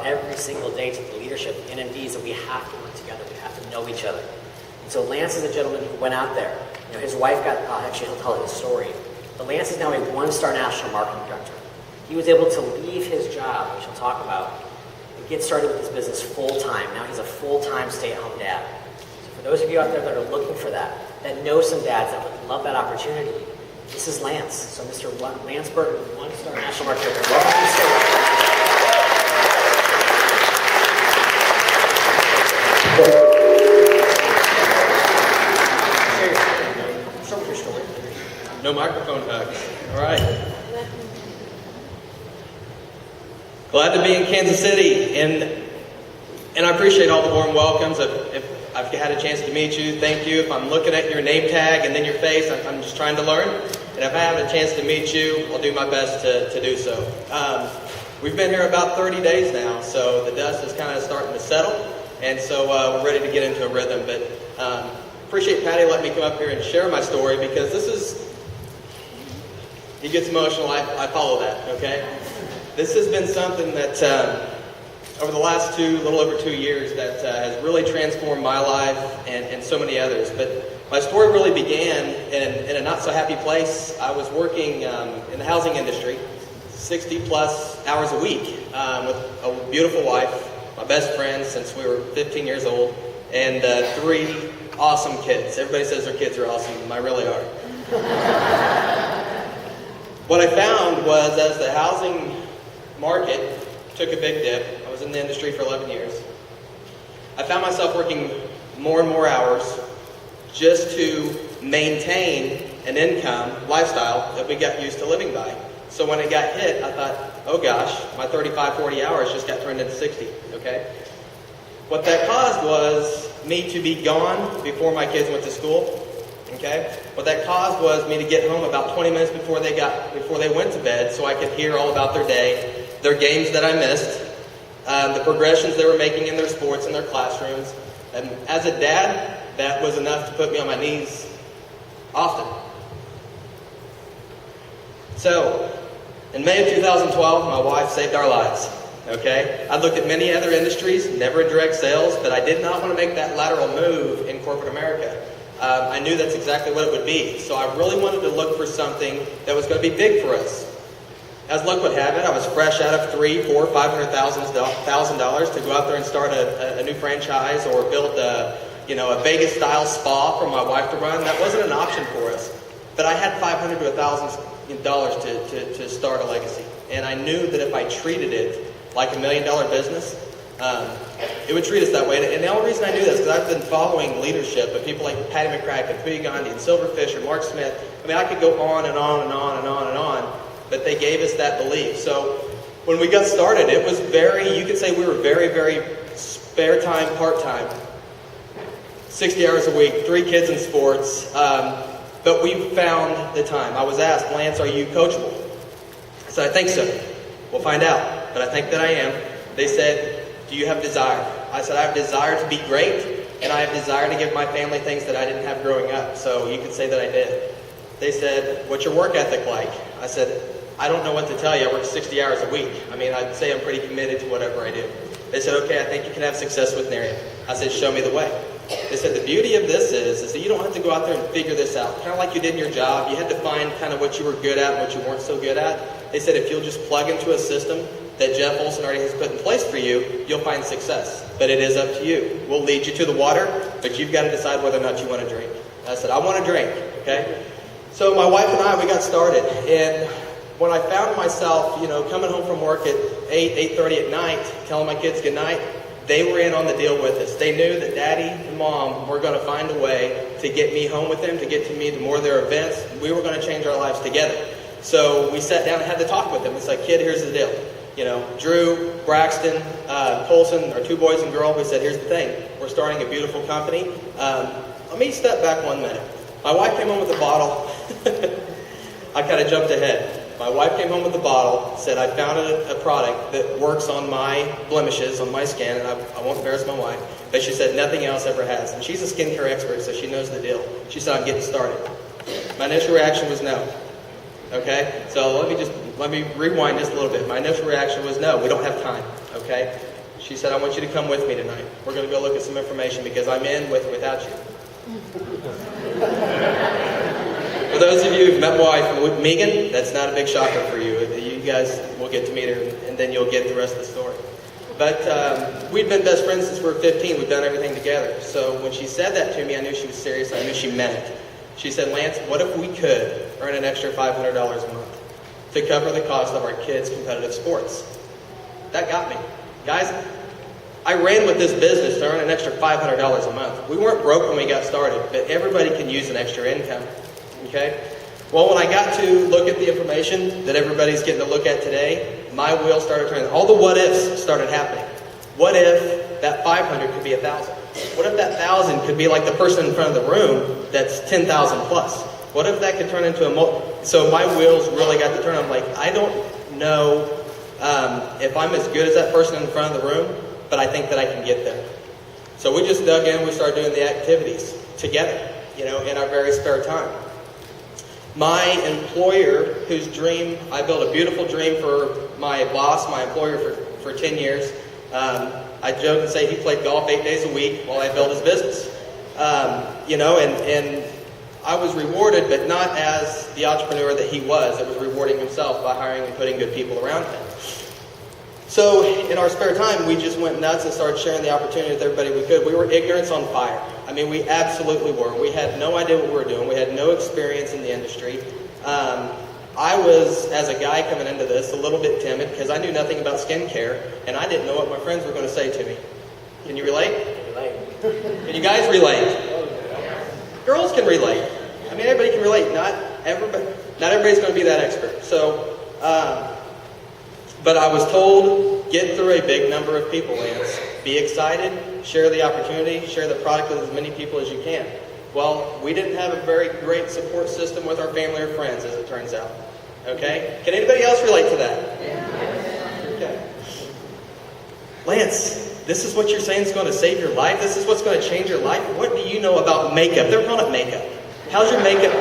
every single day to the leadership in MDs that we have to work together. We have to know each other. And so Lance is a gentleman who went out there. You know, his wife got, actually he'll tell his story, but Lance is now a one-star national marketing director. He was able to leave his job, which he'll talk about, and get started with his business full-time. Now he's a full-time stay-at-home dad. So for those of you out there that are looking for that know some dads that would love that opportunity, this is Lance. So Mr. Lance Burton, one-star national marketing director. Welcome to the stage. No microphone hugs. All right. Glad to be in Kansas City, and I appreciate all the warm welcomes. If I've had a chance to meet you, thank you. If I'm looking at your name tag and then your face, I'm just trying to learn. And if I have a chance to meet you, I'll do my best to do so. We've been here about 30 days now, so the dust is kind of starting to settle, and so we're ready to get into a rhythm. But appreciate Paddy letting me come up here and share my story, because this is, he gets emotional, I follow that, okay? This has been something that over the last little over 2 years, that has really transformed my life and so many others. But my story really began in a not so happy place. I was working in the housing industry, 60 plus hours a week, with a beautiful wife, my best friend since we were 15 years old, and 3 awesome kids. Everybody says their kids are awesome, I really are. What I found was, as the housing market took a big dip, I was in the industry for 11 years, I found myself working more and more hours just to maintain an income, lifestyle that we got used to living by. So when it got hit, I thought, oh gosh, my 35, 40 hours just got turned into 60, okay? What that caused was me to be gone before my kids went to school. Okay? What that caused was me to get home about 20 minutes before they went to bed, so I could hear all about their day, their games that I missed, the progressions they were making in their sports and their classrooms. And as a dad, that was enough to put me on my knees often. So, in May of 2012, my wife saved our lives. Okay? I looked at many other industries, never in direct sales, but I did not want to make that lateral move in corporate America. I knew that's exactly what it would be. So I really wanted to look for something that was going to be big for us. As luck would have it, I was fresh out of $300,000, $400,000, $500,000 to go out there and start a new franchise, or build a Vegas-style spa for my wife to run. That wasn't an option for us. But I had $500 to $1,000 to start a legacy. And I knew that if I treated it like $1 million business, it would treat us that way. And the only reason I knew this is because I've been following leadership of people like Paddy McCracken, and Silverfish, Mark Smith. I mean, I could go on and on and on and on and on, but they gave us that belief. So when we got started, it was you could say we were very, very spare time, part-time. 60 hours a week, 3 kids in sports, but we found the time. I was asked, Lance, are you coachable? I said, I think so. We'll find out, but I think that I am. They said, do you have desire? I said, I have desire to be great, and I have desire to give my family things that I didn't have growing up. So you could say that I did. They said, what's your work ethic like? I said, I don't know what to tell you. I work 60 hours a week. I mean, I'd say I'm pretty committed to whatever I do. They said, okay, I think you can have success with Nerium. I said, show me the way. They said, the beauty of this is that you don't have to go out there and figure this out. Kind of like you did in your job. You had to find kind of what you were good at and what you weren't so good at. They said, if you'll just plug into a system that Jeff Olson already has put in place for you, you'll find success. But it is up to you. We'll lead you to the water, but you've got to decide whether or not you want to drink. I said, I want to drink, okay? So my wife and I, we got started. And when I found myself, coming home from work at 8:30 at night, telling my kids good night, they were in on the deal with us. They knew that Daddy and Mom were going to find a way to get me home with them, to get to me to more of their events. We were going to change our lives together. So we sat down and had to talk with them. It's like, kid, here's the deal. Drew, Braxton, Colson, our 2 boys and girl, we said, here's the thing. We're starting a beautiful company. Let me step back 1 minute. My wife came home with a bottle. I kind of jumped ahead. My wife came home with a bottle, said, I found a product that works on my blemishes, on my skin, and I won't embarrass my wife, but she said nothing else ever has. And she's a skincare expert, so she knows the deal. She said, I'm getting started. My initial reaction was no. Okay? So let me rewind just a little bit. My initial reaction was no, we don't have time. Okay? She said, I want you to come with me tonight. We're going to go look at some information because I'm in with or without you. For those of you who've met my wife, Megan, that's not a big shocker for you. You guys will get to meet her, and then you'll get the rest of the story. But we'd been best friends since we were 15. We've done everything together. So when she said that to me, I knew she was serious. I knew she meant it. She said, Lance, what if we could earn an extra $500 a month to cover the cost of our kids' competitive sports? That got me. Guys, I ran with this business to earn an extra $500 a month. We weren't broke when we got started, but everybody can use an extra income. Okay? Well, when I got to look at the information that everybody's getting to look at today, my wheels started turning. All the what-ifs started happening. What if that 500 could be 1,000? What if that 1,000 could be like the person in front of the room that's 10,000 plus? What if that could turn into a So my wheels really got to turn. I'm like, I don't know if I'm as good as that person in front of the room, but I think that I can get there. So we just dug in. We started doing the activities together, in our very spare time. My employer, whose dream, I built a beautiful dream for my boss, my employer for 10 years. I joke and say he played golf 8 days a week while I built his business. And I was rewarded, but not as the entrepreneur that he was. It was rewarding himself by hiring and putting good people around him. So in our spare time, we just went nuts and started sharing the opportunity with everybody we could. We were ignorance on fire. I mean, we absolutely were. We had no idea what we were doing. We had no experience in the industry. I was, as a guy coming into this, a little bit timid because I knew nothing about skincare, and I didn't know what my friends were going to say to me. Can you relate? Can you guys relate? Girls can relate. I mean, everybody can relate. Not everybody's going to be that expert. So, but I was told, get through a big number of people, Lance. Be excited, share the opportunity, share the product with as many people as you can. Well, we didn't have a very great support system with our family or friends, as it turns out. Okay? Can anybody else relate to that? Okay. Lance, this is what you're saying is going to save your life? This is what's going to change your life? What do you know about makeup? They're calling it makeup. How's your makeup?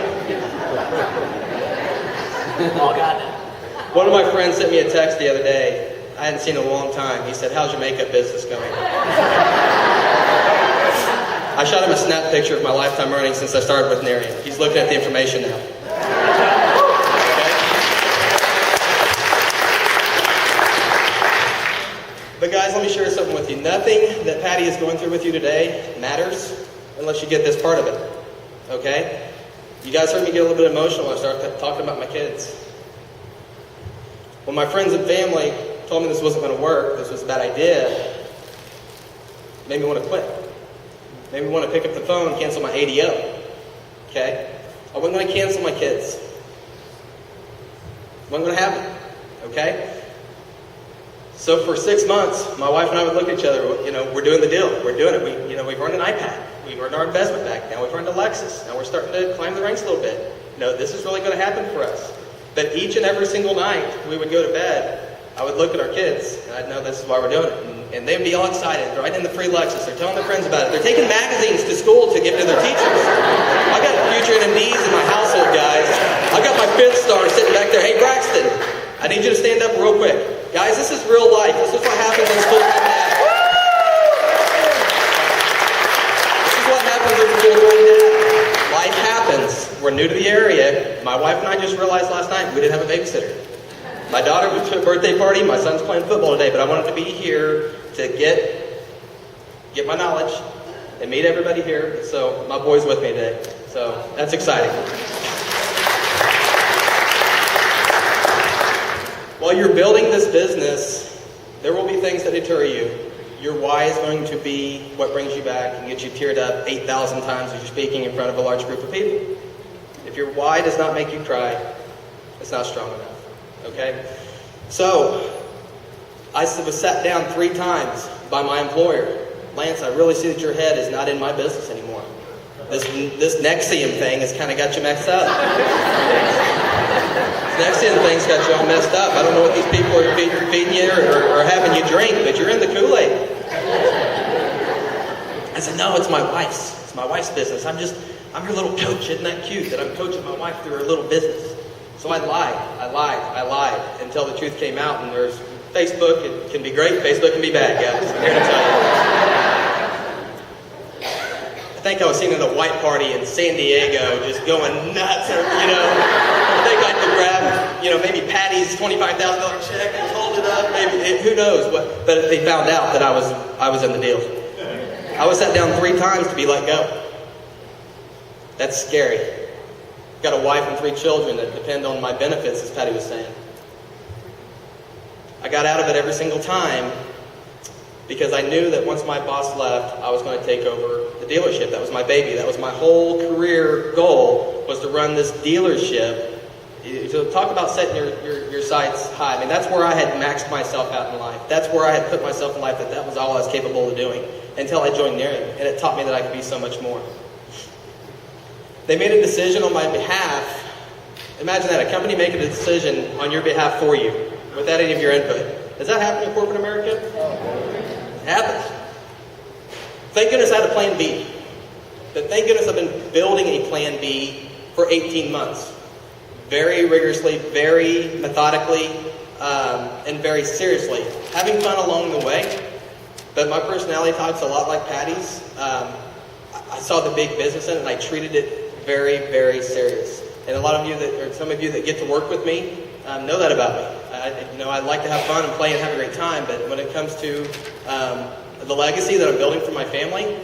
All got it. One of my friends sent me a text the other day. I hadn't seen it in a long time. He said, how's your makeup business going? I shot him a snap picture of my lifetime earnings since I started with Nerium. He's looking at the information now. Okay? But guys, let me share something with you. Nothing that Paddy is going through with you today matters unless you get this part of it. Okay? You guys heard me get a little bit emotional when I started talking about my kids. When my friends and family told me this wasn't going to work, this was a bad idea, it made me want to quit. Made me want to pick up the phone and cancel my ADO. Okay? I wasn't going to cancel my kids. It wasn't going to happen. Okay? So for 6 months, my wife and I would look at each other, we're doing the deal. We're doing it. We've earned an iPad. We've earned our investment back. Now we've earned a Lexus. Now we're starting to climb the ranks a little bit. This is really going to happen for us. But each and every single night we would go to bed, I would look at our kids, and I'd know this is why we're doing it. And they'd be all excited. They're riding in the free Lexus. They're telling their friends about it. They're taking magazines to school to give to their teachers. I got future MDs in my household, guys. I got my 5th star sitting back there. Hey, Braxton, I need you to stand up real quick. Guys, this is real life. This is what happens in school right now. This is what happens in school right now. Life happens. We're new to the area. My wife and I just realized last night we didn't have a babysitter. My daughter went to a birthday party. My son's playing football today, but I wanted to be here to get my knowledge and meet everybody here. So my boy's with me today. So that's exciting. While you're building this business, there will be things that deter you. Your why is going to be what brings you back and gets you teared up 8,000 times as you're speaking in front of a large group of people. If your why does not make you cry, it's not strong enough. Okay? So, I was sat down 3 times by my employer. Lance, I really see that your head is not in my business anymore. This Nerium thing has kind of got you messed up. This Nerium thing's got you all messed up. I don't know what these people are feeding you or having you drink, but you're in the Kool-Aid. I said, no, it's my wife's. It's my wife's business. I'm your little coach. Isn't that cute that I'm coaching my wife through her little business? So I lied until the truth came out. And there's Facebook. It can be great. Facebook can be bad, guys. think I was seen at a white party in San Diego, just going nuts, you know. I think I could grab, maybe Paddy's $25,000 check and hold it up, maybe, who knows what. But they found out that I was in the deal. I was sat down 3 times to be let go. That's scary. I've got a wife and 3 children that depend on my benefits, as Paddy was saying. I got out of it every single time because I knew that once my boss left, I was going to take over the dealership. That was my baby. That was my whole career goal, was to run this dealership. So talk about setting your sights high. I mean, that's where I had maxed myself out in life. That's where I had put myself in life, that was all I was capable of doing, until I joined Nerium, and it taught me that I could be so much more. They made a decision on my behalf. Imagine that, a company making a decision on your behalf for you, without any of your input. Does that happen in corporate America? It happens. Thank goodness I had a plan B. But thank goodness I've been building a plan B for 18 months. Very rigorously, very methodically, and very seriously. Having fun along the way. But my personality type's a lot like Paddy's. I saw the big business in it, and I treated it very, very serious. And a lot of you some of you that get to work with me know that about me. I like to have fun and play and have a great time, but when it comes to the legacy that I'm building for my family,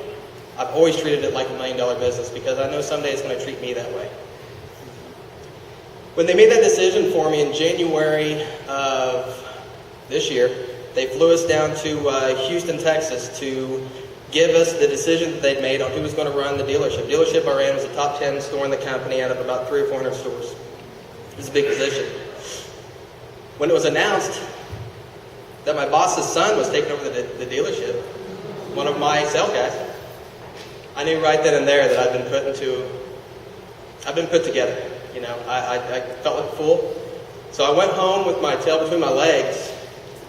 I've always treated it like $1 million business, because I know someday it's going to treat me that way. When they made that decision for me in January of this year, they flew us down to Houston, Texas to give us the decision that they'd made on who was going to run the dealership. The dealership I ran was a top 10 store in the company out of about 300 or 400 stores. It was a big position. When it was announced that my boss's son was taking over the dealership, one of my sales guys, I knew right then and there that I've been put together. I felt like a fool. So I went home with my tail between my legs,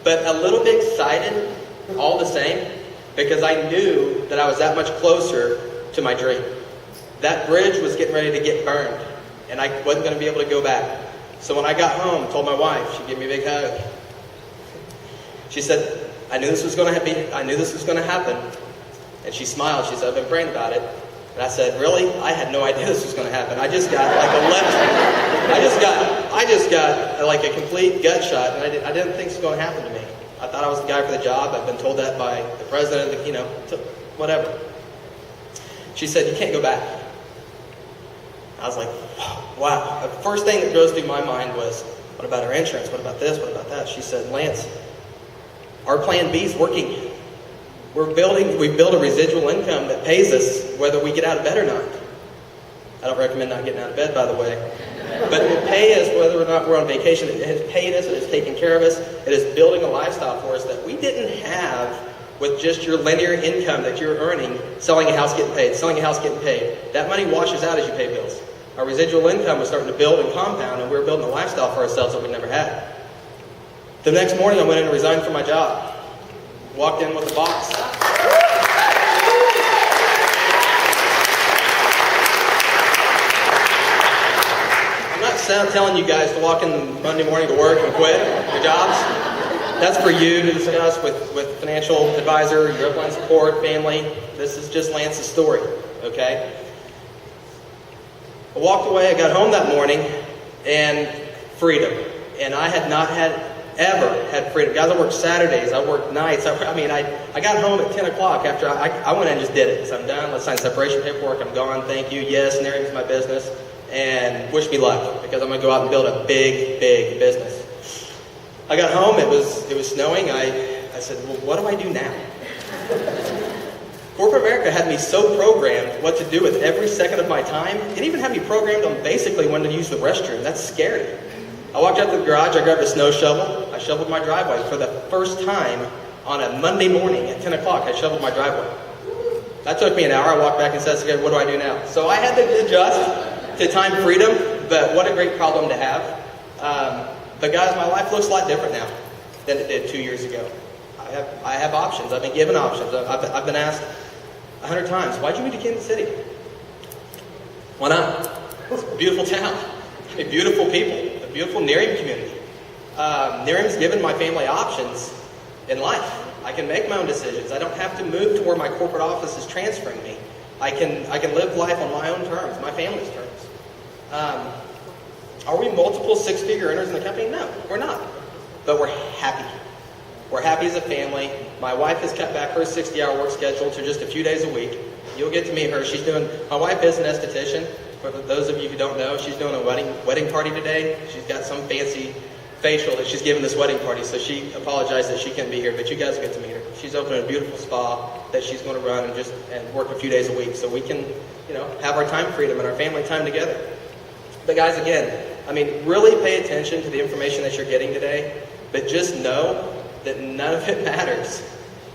but a little bit excited all the same, because I knew that I was that much closer to my dream. That bridge was getting ready to get burned, and I wasn't going to be able to go back. So when I got home, told my wife, she gave me a big hug. She said, I knew this was going to happen. And she smiled. She said, I've been praying about it. And I said, really? I had no idea this was going to happen. I just got like a left. I just got like a complete gut shot, and I didn't think it was going to happen to me. I thought I was the guy for the job. I've been told that by the president, whatever. She said, you can't go back. I was like, wow. The first thing that goes through my mind was, what about our insurance? What about this? What about that? She said, Lance, our plan B is working. We've built a residual income that pays us whether we get out of bed or not. I don't recommend not getting out of bed, by the way. But it will pay us whether or not we're on vacation. It has paid us. It has taken care of us. It is building a lifestyle for us that we didn't have with just your linear income that you're earning, selling a house, getting paid, selling a house, getting paid. That money washes out as you pay bills. Our residual income was starting to build and compound, and we were building a lifestyle for ourselves that we never had. The next morning, I went in and resigned from my job. Walked in with the box. I'm not telling you guys to walk in Monday morning to work and quit your jobs. That's for you to discuss with financial advisor, your upline support, family. This is just Lance's story, okay? I walked away, I got home that morning, and freedom. And I had not ever had freedom. Guys, I worked Saturdays, I worked nights. I got home at 10 o'clock after I went and just did it. So I'm done, let's sign separation paperwork, I'm gone, thank you. Yes, Nerium's my business. And wish me luck, because I'm going to go out and build a big, big business. I got home, it was snowing. I said, well, what do I do now? Corporate America had me so programmed what to do with every second of my time. It even had me programmed on basically when to use the restroom. That's scary. I walked out to the garage, I grabbed a snow shovel, I shoveled my driveway. For the first time on a Monday morning at 10 o'clock, I shoveled my driveway. That took me an hour. I walked back and said, okay, what do I do now? So I had to adjust to time freedom, but what a great problem to have. But guys, my life looks a lot different now than it did 2 years ago. I have options. I've been given options. I've been asked 100 times, why'd you move to Kansas City? Why not? It's a beautiful town. Beautiful people. A beautiful Nerium community. Nerium's given my family options in life. I can make my own decisions. I don't have to move to where my corporate office is transferring me. I can live life on my own terms, my family's terms. Are we multiple six-figure earners in the company? No, we're not. But we're happy. We're happy as a family. My wife has cut back her 60-hour work schedule to just a few days a week. You'll get to meet her. My wife is an esthetician. For those of you who don't know, she's doing a wedding party today. She's got some fancy facial that she's giving this wedding party, so she apologized that she couldn't be here, but you guys get to meet her. She's opening a beautiful spa that she's going to run and work a few days a week, so we can, have our time freedom and our family time together. But guys, again, really pay attention to the information that you're getting today, but just know that none of it matters.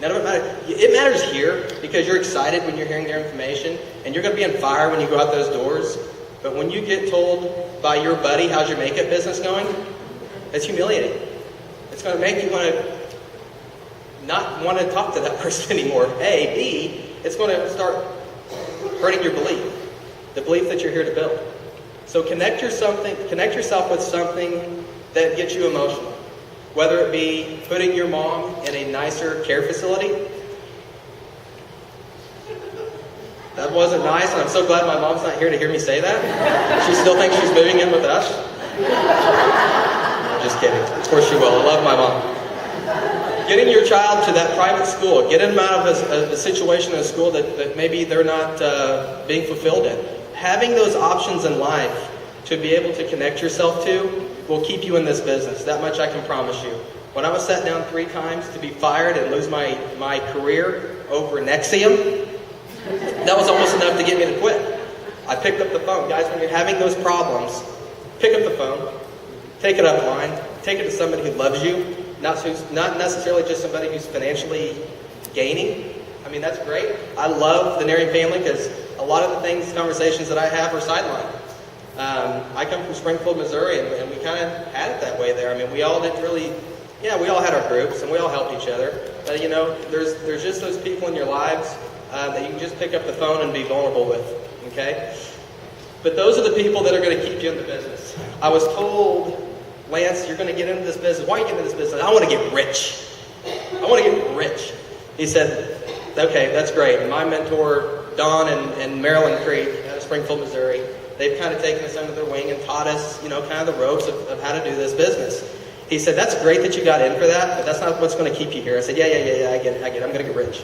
None of it matters. It matters here because you're excited when you're hearing their information, and you're going to be on fire when you go out those doors. But when you get told by your buddy, how's your makeup business going? It's humiliating. It's going to make you not want to talk to that person anymore. A. B. It's going to start hurting your belief. The belief that you're here to build. So connect yourself with something that gets you emotional. Whether it be putting your mom in a nicer care facility. That wasn't nice, and I'm so glad my mom's not here to hear me say that. She still thinks she's moving in with us. I'm just kidding. Of course she will. I love my mom. Getting your child to that private school, getting them out of a situation in a school that maybe they're not being fulfilled in. Having those options in life to be able to connect yourself to will keep you in this business. That much I can promise you. When I was sat down 3 times to be fired and lose my career over Nerium, that was almost enough to get me to quit. I picked up the phone. Guys, when you're having those problems, pick up the phone, take it upline, take it to somebody who loves you, not necessarily just somebody who's financially gaining. That's great. I love the Nerium family because a lot of the conversations that I have are sidelined. I come from Springfield, Missouri, and we kind of had it that way there. We all didn't really, we all had our groups, and we all helped each other. But, there's just those people in your lives that you can just pick up the phone and be vulnerable with, okay? But those are the people that are going to keep you in the business. I was told, Lance, you're going to get into this business. Why are you getting into this business? I want to get rich. I want to get rich. He said, okay, that's great. And my mentor, Don and Marilyn Creek out of Springfield, Missouri, they've kind of taken us under their wing and taught us, kind of the ropes of how to do this business. He said, that's great that you got in for that, but that's not what's going to keep you here. I said, yeah, I get it. I'm going to get rich.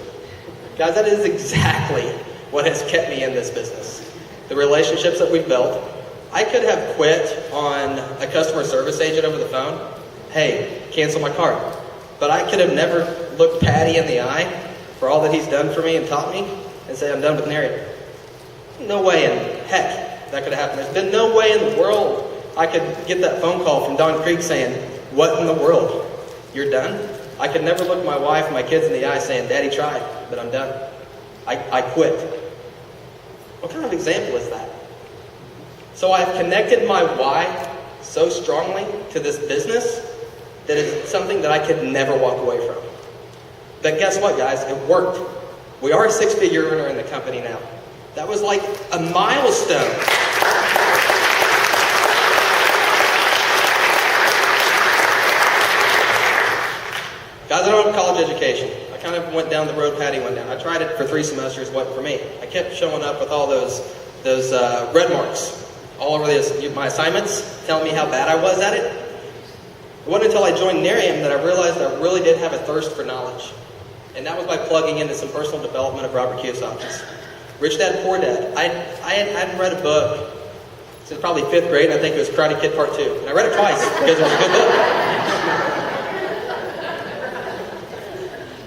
Guys, that is exactly what has kept me in this business. The relationships that we've built. I could have quit on a customer service agent over the phone. Hey, cancel my card. But I could have never looked Paddy in the eye for all that he's done for me and taught me and say, I'm done with Nerium. No way in heck that could have happened. There's been no way in the world I could get that phone call from Don Creek saying, what in the world? You're done? I could never look my wife and my kids in the eye saying, Daddy tried, but I'm done. I quit. What kind of example is that? So I've connected my why so strongly to this business that it's something that I could never walk away from. But guess what, guys? It worked. We are a 6-figure earner in the company now. That was like a milestone. Guys, I don't have a college education. I kind of went down the road Paddy went down. I tried it for 3 semesters, wasn't for me. I kept showing up with all those red marks all over my assignments, telling me how bad I was at it. It wasn't until I joined Nerium that I realized I really did have a thirst for knowledge. And that was by plugging into some personal development of Robert Kiyosaki's. Rich Dad, Poor Dad. I hadn't read a book since probably 5th grade, and I think it was Karate Kid Part 2. And I read it twice because it was a good book.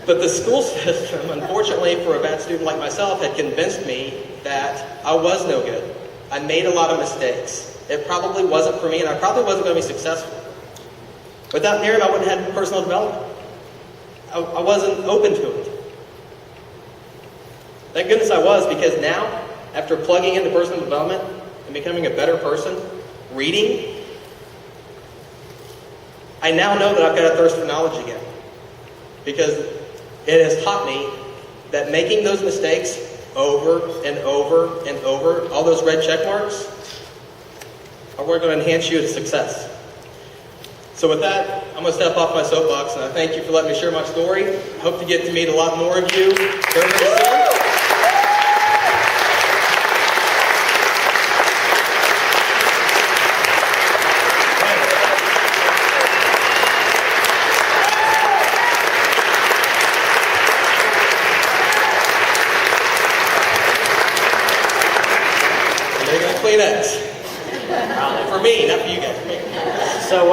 But the school system, unfortunately for a bad student like myself, had convinced me that I was no good. I made a lot of mistakes. It probably wasn't for me, and I probably wasn't going to be successful. Without Nerium, I wouldn't have had personal development. I wasn't open to it. Thank goodness I was, because now, after plugging into personal development and becoming a better person, reading, I now know that I've got a thirst for knowledge again. Because it has taught me that making those mistakes over and over and over, all those red check marks, are going to enhance you to success. So with that, I'm going to step off my soapbox, and I thank you for letting me share my story. I hope to get to meet a lot more of you very soon. Kleenex. For me, not for you guys. For me. So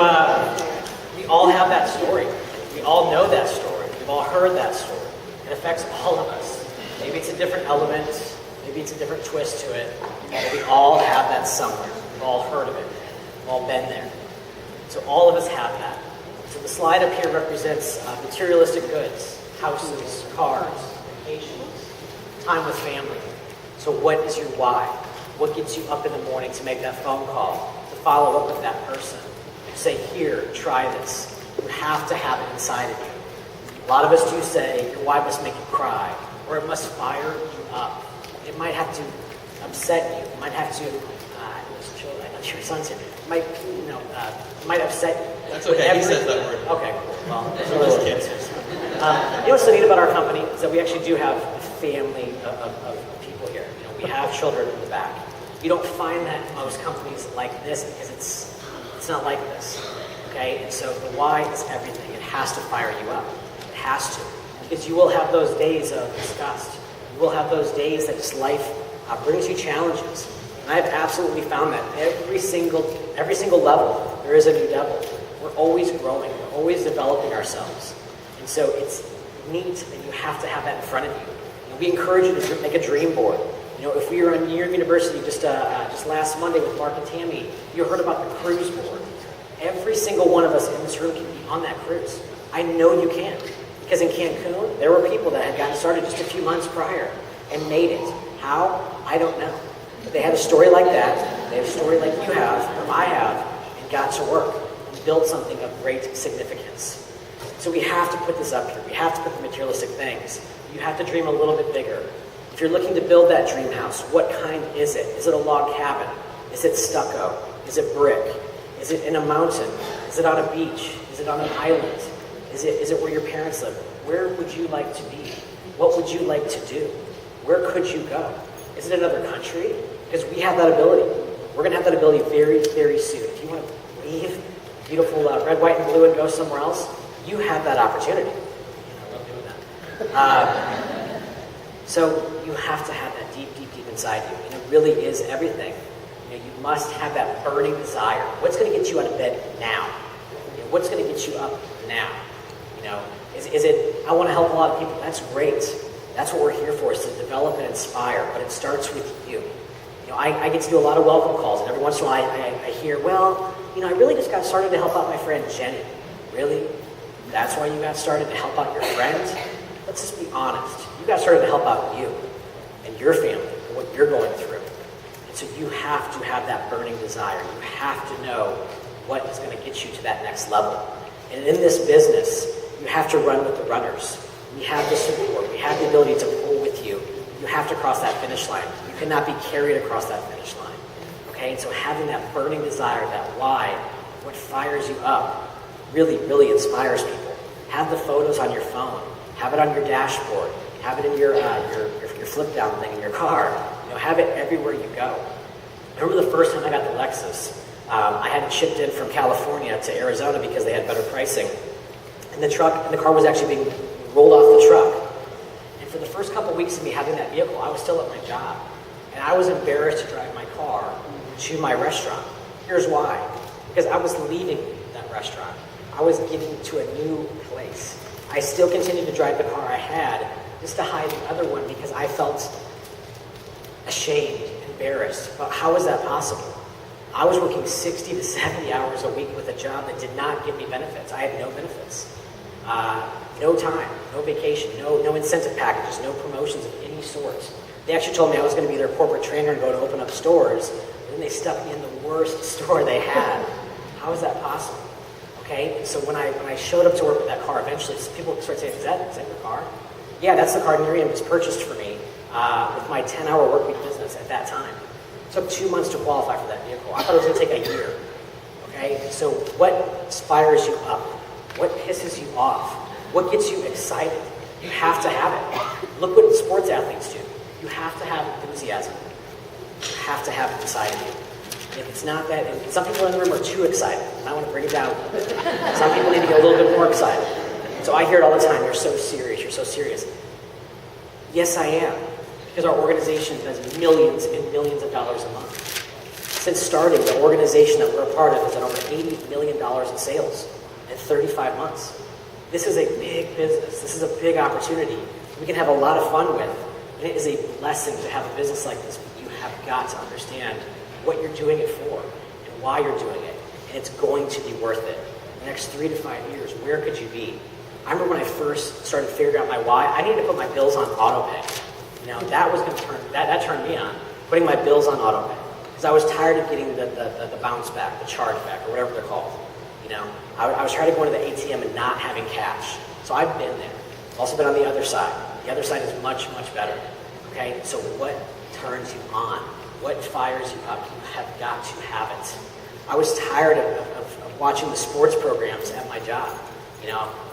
we all have that story. We all know that story. We've all heard that story. It affects all of us. Maybe it's a different element. Maybe it's a different twist to it. But we all have that somewhere. We've all heard of it. We've all been there. So all of us have that. So the slide up here represents materialistic goods, houses, cars, vacations, time with family. So what is your why? What gets you up in the morning to make that phone call, to follow up with that person, to say, here, try this. You have to have it inside of you. A lot of us do say, your why must make you cry, or it must fire you up. It might have to upset you. It might have to, I'm not sure your son's here. It might, it might upset you. That's okay, he says that word. Okay, cool. Well, We're just kidding. you know what's so neat about our company is that we actually do have a family of people here. We have children in the back. You don't find that in most companies like this because it's not like this. Okay? And so the why is everything. It has to fire you up. It has to. Because you will have those days of disgust. You will have those days that just life brings you challenges. And I've absolutely found that every single level, there is a new devil. We're always growing. We're always developing ourselves. And so it's neat that you have to have that in front of you. And we encourage you to make a dream board. If we were on Nerium University just last Monday with Mark and Tammy, you heard about the cruise board. Every single one of us in this room can be on that cruise. I know you can. Because in Cancun, there were people that had gotten started just a few months prior and made it. How? I don't know. But they had a story like that. They have a story like you have, or I have, and got to work and built something of great significance. So we have to put this up here. We have to put the materialistic things. You have to dream a little bit bigger. If you're looking to build that dream house, what kind is it? Is it a log cabin? Is it stucco? Is it brick? Is it in a mountain? Is it on a beach? Is it on an island? Is it where your parents live? Where would you like to be? What would you like to do? Where could you go? Is it another country? Because we have that ability. We're going to have that ability very, very soon. If you want to leave beautiful red, white, and blue and go somewhere else, you have that opportunity. I love doing that. So you have to have that deep, deep, deep inside you. And it really is everything. You must have that burning desire. What's going to get you out of bed now? What's going to get you up now? Is it, I want to help a lot of people. That's great. That's what we're here for, is to develop and inspire. But it starts with you. I get to do a lot of welcome calls. And every once in a while I hear, well, I really just got started to help out my friend Jenny. Really? That's why you got started, to help out your friend? Let's just be honest. You got started to help out you and your family and what you're going through. And so you have to have that burning desire. You have to know what is going to get you to that next level. And in this business, you have to run with the runners. We have the support. We have the ability to pull with you. You have to cross that finish line. You cannot be carried across that finish line. Okay? And so having that burning desire, that why, what fires you up, really, really inspires people. Have the photos on your phone. Have it on your dashboard. Have it in your flip-down thing in your car. Have it everywhere you go. I remember the first time I got the Lexus. I had it shipped in from California to Arizona because they had better pricing. And the car was actually being rolled off the truck. And for the first couple weeks of me having that vehicle, I was still at my job. And I was embarrassed to drive my car to my restaurant. Here's why. Because I was leaving that restaurant. I was getting to a new place. I still continued to drive the car I had just to hide the other one because I felt ashamed, embarrassed. But how is that possible? I was working 60 to 70 hours a week with a job that did not give me benefits. I had no benefits. No time, no vacation, no incentive packages, no promotions of any sort. They actually told me I was going to be their corporate trainer and go to open up stores, and then they stuck me in the worst store they had. How is that possible? Okay, so when I showed up to work with that car, eventually people started saying, is that your car? Yeah, that's the car Nerium just purchased for me with my 10-hour work week business at that time. It took 2 months to qualify for that vehicle. I thought it was going to take a year. Okay, so what inspires you up? What pisses you off? What gets you excited? You have to have it. Look what sports athletes do. You have to have enthusiasm. You have to have it inside of you. And if it's not that, and some people in the room are too excited. I want to bring it down a little bit. Some people need to get a little bit more excited. So I hear it all the time, you're so serious, you're so serious. Yes, I am. Because our organization does millions and millions of dollars a month. Since starting, the organization that we're a part of has done over $80 million in sales in 35 months. This is a big business. This is a big opportunity we can have a lot of fun with. And it is a blessing to have a business like this, but you have got to understand what you're doing it for and why you're doing it. And it's going to be worth it. In the next 3 to 5 years, where could you be? I remember when I first started figuring out my why, I needed to put my bills on auto pay. That was going to that turned me on, putting my bills on auto pay. Because I was tired of getting the bounce back, the charge back, or whatever they're called. I was trying to go into the ATM and not having cash. So I've been there. I've also been on the other side. The other side is much, much better. Okay? So what turns you on? What fires you up? You have got to have it. I was tired of watching the sports programs at my job,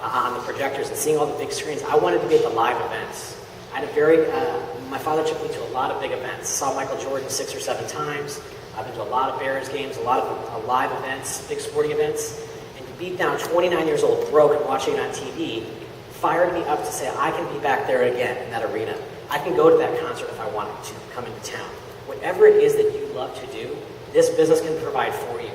on the projectors and seeing all the big screens. I wanted to be at the live events. I had my father took me to a lot of big events. Saw Michael Jordan 6 or 7 times. I've been to a lot of Bears games, a lot of live events, big sporting events. And to be down 29 years old, broke, and watching it on TV, fired me up to say, I can be back there again in that arena. I can go to that concert if I wanted to come into town. Whatever it is that you love to do, this business can provide for you.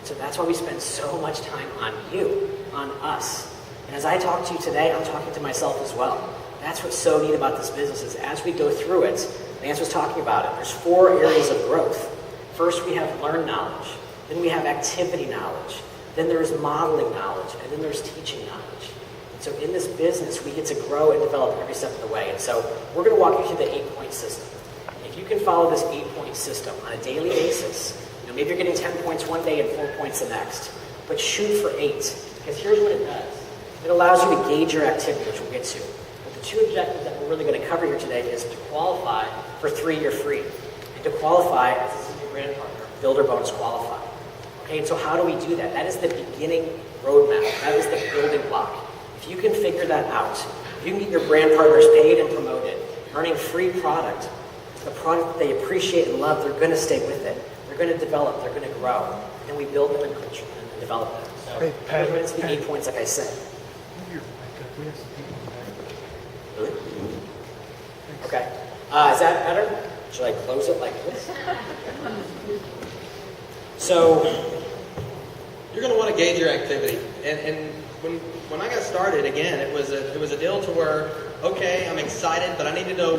So that's why we spend so much time on you, on us. And as I talk to you today, I'm talking to myself as well. That's what's so neat about this business is as we go through it, Lance was talking about it, there's 4 areas of growth. First, we have learned knowledge. Then we have activity knowledge. Then there's modeling knowledge. And then there's teaching knowledge. And so in this business, we get to grow and develop every step of the way. And so we're going to walk you through the 8-point system. If you can follow this 8-point system on a daily basis, maybe you're getting 10 points one day and 4 points the next, but shoot for 8. Because here's what it does. It allows you to gauge your activity, which we'll get to. But the 2 objectives that we're really going to cover here today is to qualify for 3-year free. And to qualify as a senior brand partner, Builder Bonus Qualify. Okay, and so how do we do that? That is the beginning roadmap. That is the building block. If you can figure that out, if you can get your brand partners paid and promoted, earning free product, the product that they appreciate and love, they're going to stay with it. They're going to develop. They're going to grow. And we build them in culture and develop them. So hey, Pat, it's the 8 points, like I said. Really? Okay. Is that better? Should I close it like this? So You're going to want to gauge your activity. And when I got started, again, it was a deal to where, okay, I'm excited, but I need to know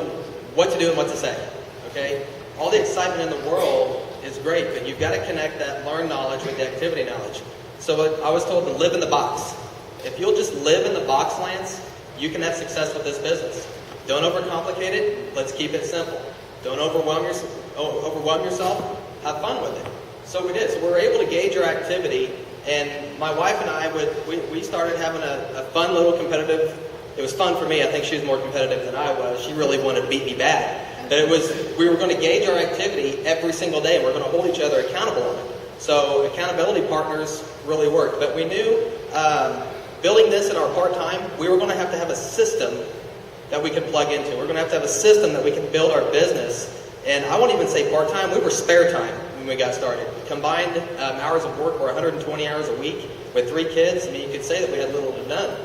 what to do and what to say. Okay? All the excitement in the world is great, but you've got to connect that learned knowledge with the activity knowledge. So I was told to live in the box. If you'll just live in the box, Lance, you can have success with this business. Don't overcomplicate it. Let's keep it simple. Don't overwhelm yourself. Have fun with it. So we did. So we were able to gauge our activity, and my wife and I we started having a fun little competitive. It was fun for me. I think she was more competitive than I was. She really wanted to beat me bad. But we were going to gauge our activity every single day, and we're going to hold each other accountable on it. So accountability partners really worked. But we knew building this in our part-time, we were going to have a system that we could plug into. We're going to have a system that we can build our business. And I won't even say part-time. We were spare time when we got started. Combined hours of work were 120 hours a week with 3 kids. I mean, you could say that we had little to none.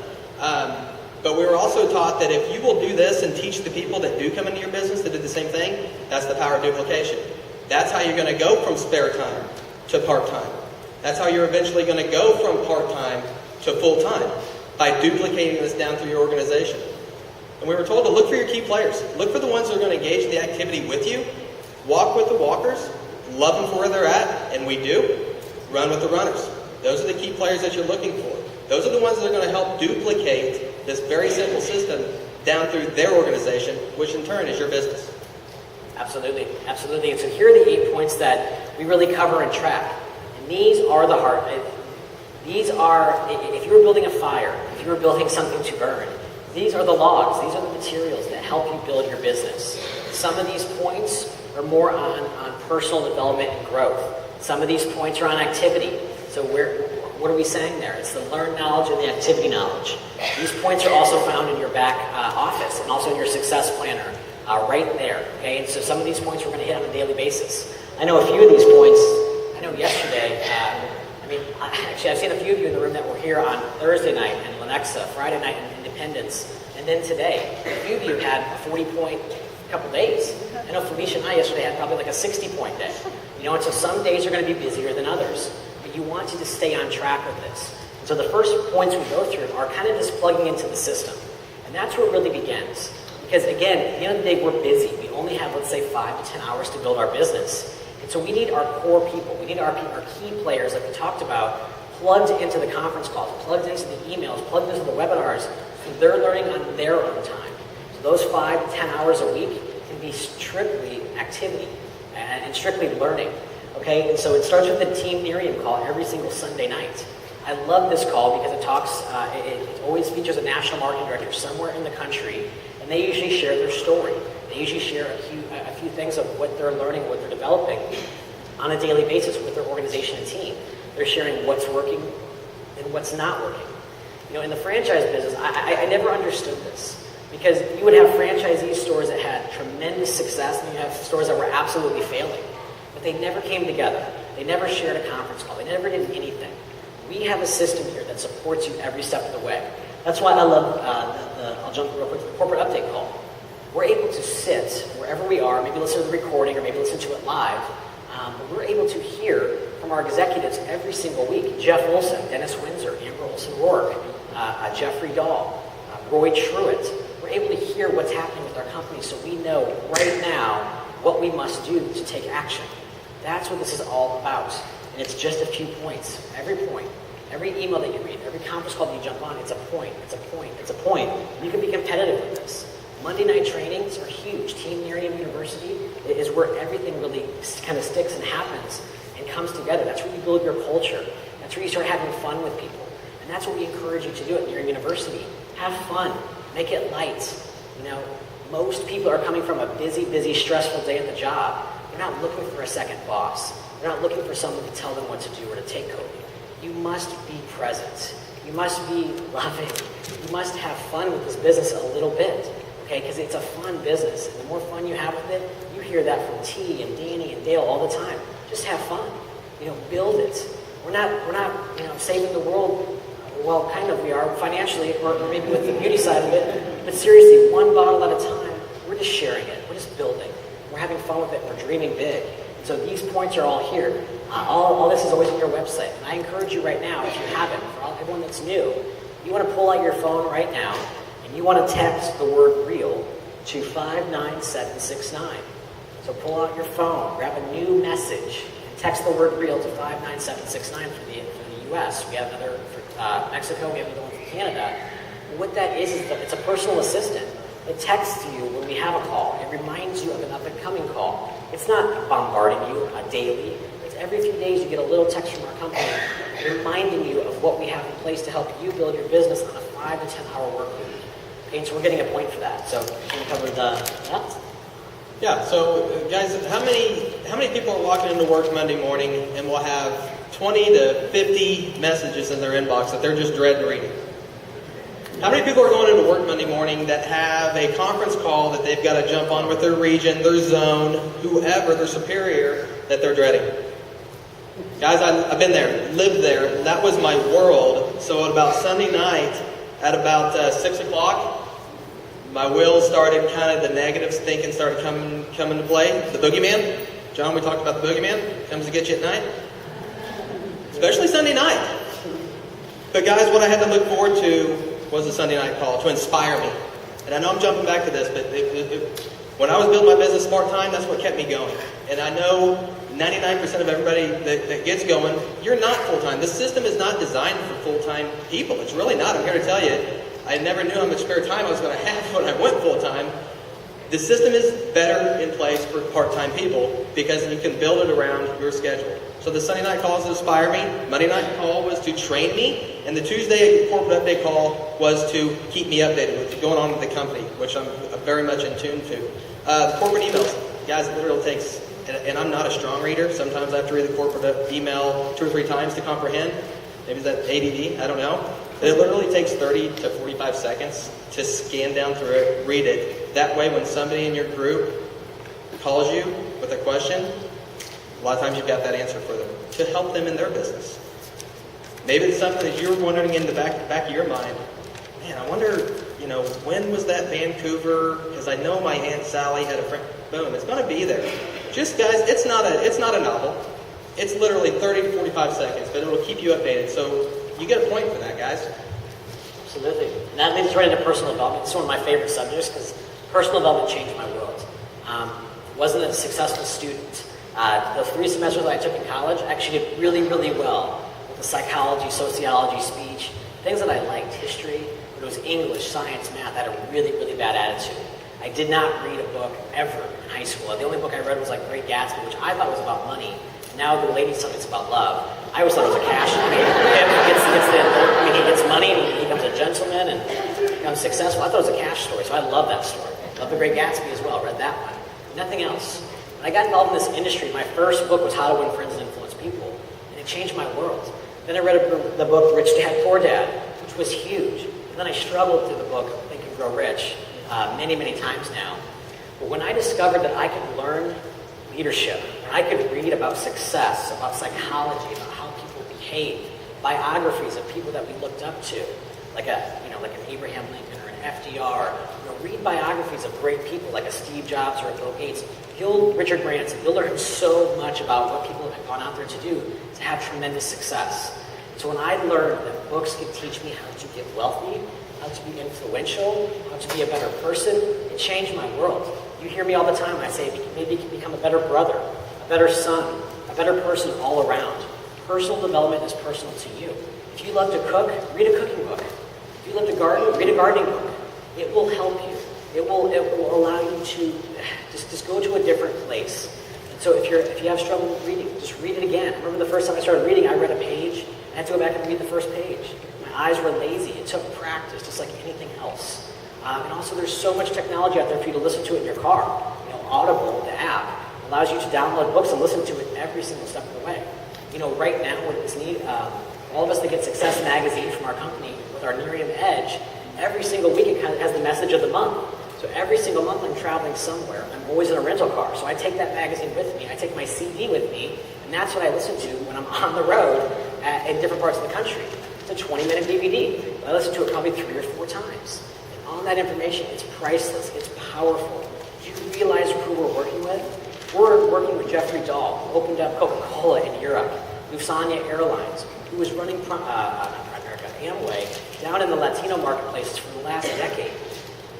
But we were also taught that if you will do this and teach the people that do come into your business that did the same thing, that's the power of duplication. That's how you're going to go from spare time to part-time. That's how you're eventually going to go from part-time to full-time, by duplicating this down through your organization. And we were told to look for your key players. Look for the ones that are going to engage the activity with you. Walk with the walkers. Love them for where they're at, and we do. Run with the runners. Those are the key players that you're looking for. Those are the ones that are going to help duplicate this very simple system down through their organization, which in turn is your business. Absolutely, absolutely. And so here are the 8 points that we really cover and track. And these are the heart. These are, if you were building a fire, if you were building something to burn, these are the logs, these are the materials that help you build your business. Some of these points are more on personal development and growth. Some of these points are on activity. So what are we saying there? It's the learned knowledge and the activity knowledge. These points are also found in your back office and also in your success planner right there. Okay, and so some of these points we're going to hit on a daily basis. I know a few of these points. I know yesterday, actually I've seen a few of you in the room that were here on Thursday night in Lenexa, Friday night in Independence, and then today. A few of you had a 40-point couple days. I know Felicia and I yesterday had probably like a 60-point day. And so some days are going to be busier than others, but you want to just stay on track with this. And so the first points we go through are kind of just plugging into the system. And that's where it really begins. Because again, at the end of the day, we're busy. We only have, let's say, 5 to 10 hours to build our business. And so we need our core people. We need our key players, like we talked about, plugged into the conference calls, plugged into the emails, plugged into the webinars, so they're learning on their own time. So those 5 to 10 hours a week can be strictly activity and strictly learning. Okay, and so it starts with the Team Nerium call every single Sunday night. I love this call because it always features a national marketing director somewhere in the country, and they usually share their story. They usually share a few things of what they're learning, what they're developing on a daily basis with their organization and team. They're sharing what's working and what's not working. In the franchise business, I never understood this, because you would have franchisee stores that had tremendous success, and you have stores that were absolutely failing. But they never came together. They never shared a conference call. They never did anything. We have a system here that supports you every step of the way. That's why I love, I'll jump real quick to the corporate update call. We're able to sit wherever we are, maybe listen to the recording or maybe listen to it live, but we're able to hear from our executives every single week. Jeff Olson, Dennis Windsor, Amber Olson-Rourke, Jeffrey Dahl, Roy Truitt. We're able to hear what's happening with our company, so we know right now what we must do to take action. That's what this is all about. And it's just a few points. Every email that you read, every conference call that you jump on, it's a point. You can be competitive with this. Monday night trainings are huge. Team Nerium University is where everything really kind of sticks and happens and comes together. That's where you build your culture. That's where you start having fun with people. And that's what we encourage you to do at Nerium University. Have fun. Make it light. Most people are coming from a busy, stressful day at the job. They're not looking for a second boss. They're not looking for someone to tell them what to do or to take code. You must be present. You must be loving. You must have fun with this business a little bit, okay? Because it's a fun business. And the more fun you have with it, you hear that from T and Danny and Dale all the time. Just have fun. Build it. We're not saving the world. Well, kind of we are financially, or maybe with the beauty side of it. But seriously, one bottle at a time. We're just sharing it. We're just building. We're having fun with it. We're dreaming big. So these points are all here. All this is always on your website. And I encourage you right now, if you haven't, for everyone that's new, you want to pull out your phone right now, and you want to text the word REAL to 59769. So pull out your phone, grab a new message, and text the word REAL to 59769 for the U.S. We have another for Mexico. We have another one for Canada. And what that is it's a personal assistant. It texts you when we have a call. It reminds you of an up-and-coming call. It's not bombarding you daily. It's every few days you get a little text from our company reminding you of what we have in place to help you build your business on a 5 to 10 hour work week. Okay, and so we're getting a point for that. So can we cover that? Yeah, so guys, how many people are walking into work Monday morning and will have 20 to 50 messages in their inbox that they're just dreading reading? How many people are going into work Monday morning that have a conference call that they've got to jump on with their region, their zone, whoever, their superior, that they're dreading? Guys, I've been there, lived there. That was my world. So at about Sunday night, at about 6 o'clock, my wheels started kind of, the negatives thinking started coming to play. The boogeyman. John, we talked about the boogeyman. Comes to get you at night. Especially Sunday night. But guys, what I had to look forward to was the Sunday night call to inspire me. And I know I'm jumping back to this, but when I was building my business part-time, that's what kept me going. And I know 99% of everybody that gets going, you're not full-time. The system is not designed for full-time people. It's really not. I'm here to tell you, I never knew how much spare time I was going to have when I went full-time. The system is better in place for part-time people because you can build it around your schedule. So the Sunday night calls inspire me. Monday night call was to train me. And the Tuesday corporate update call was to keep me updated with what's going on with the company, which I'm very much in tune to. The corporate emails, guys, it literally takes, and I'm not a strong reader. Sometimes I have to read the corporate email 2 or 3 times to comprehend. Maybe that's ADD, I don't know. But it literally takes 30 to 45 seconds to scan down through it, read it. That way when somebody in your group calls you with a question, a lot of times you've got that answer for them to help them in their business. Maybe it's something that you're wondering in the back of your mind. Man, I wonder, when was that Vancouver? Because I know my Aunt Sally had a friend. Boom, it's going to be there. Just guys, it's not a novel. It's literally 30 to 45 seconds, but it will keep you updated. So you get a point for that, guys. Absolutely. And that leads right into personal development. It's one of my favorite subjects because personal development changed my world. Wasn't a successful student. The 3 semesters that I took in college actually did really, really well with the psychology, sociology, speech, things that I liked, history. But it was English, science, math. I had a really, really bad attitude. I did not read a book ever in high school. The only book I read was like Great Gatsby, which I thought was about money. Now the ladies tell me it's about love. I always thought it was a cash. He gets money and he becomes a gentleman and becomes successful. I thought it was a cash story, so I love that story. Love The Great Gatsby as well. Read that one. Nothing else. When I got involved in this industry, my first book was How to Win Friends and Influence People, and it changed my world. Then I read the book Rich Dad, Poor Dad, which was huge. And then I struggled through the book Think and Grow Rich many, many times now. But when I discovered that I could learn leadership, I could read about success, about psychology, about how people behave, biographies of people that we looked up to, like an Abraham Lincoln or an FDR. Read biographies of great people like a Steve Jobs or a Bill Gates. Richard Branson. You'll learn so much about what people have gone out there to do to have tremendous success. So when I learned that books could teach me how to get wealthy, how to be influential, how to be a better person, it changed my world. You hear me all the time when I say maybe you can become a better brother, a better son, a better person all around. Personal development is personal to you. If you love to cook, read a cooking book. If you love to garden, read a gardening book. It will help you. It will allow you to just go to a different place. And so if you have trouble with reading, just read it again. I remember the first time I started reading, I read a page, and I had to go back and read the first page. My eyes were lazy. It took practice, just like anything else. And also, there's so much technology out there for you to listen to it in your car. Audible, the app, allows you to download books and listen to it every single step of the way. Right now, what it's neat, all of us that get Success Magazine from our company with our Nerium Edge, every single week it kind of has the message of the month. So every single month I'm traveling somewhere. I'm always in a rental car. So I take that magazine with me. I take my CD with me. And that's what I listen to when I'm on the road in different parts of the country. It's a 20-minute DVD. But I listen to it probably 3 or 4 times. And all that information, it's priceless. It's powerful. Do you realize who we're working with? We're working with Jeffrey Dahl, who opened up Coca-Cola in Europe. Lufthansa Airlines, who was running Amway down in the Latino marketplaces for the last decade.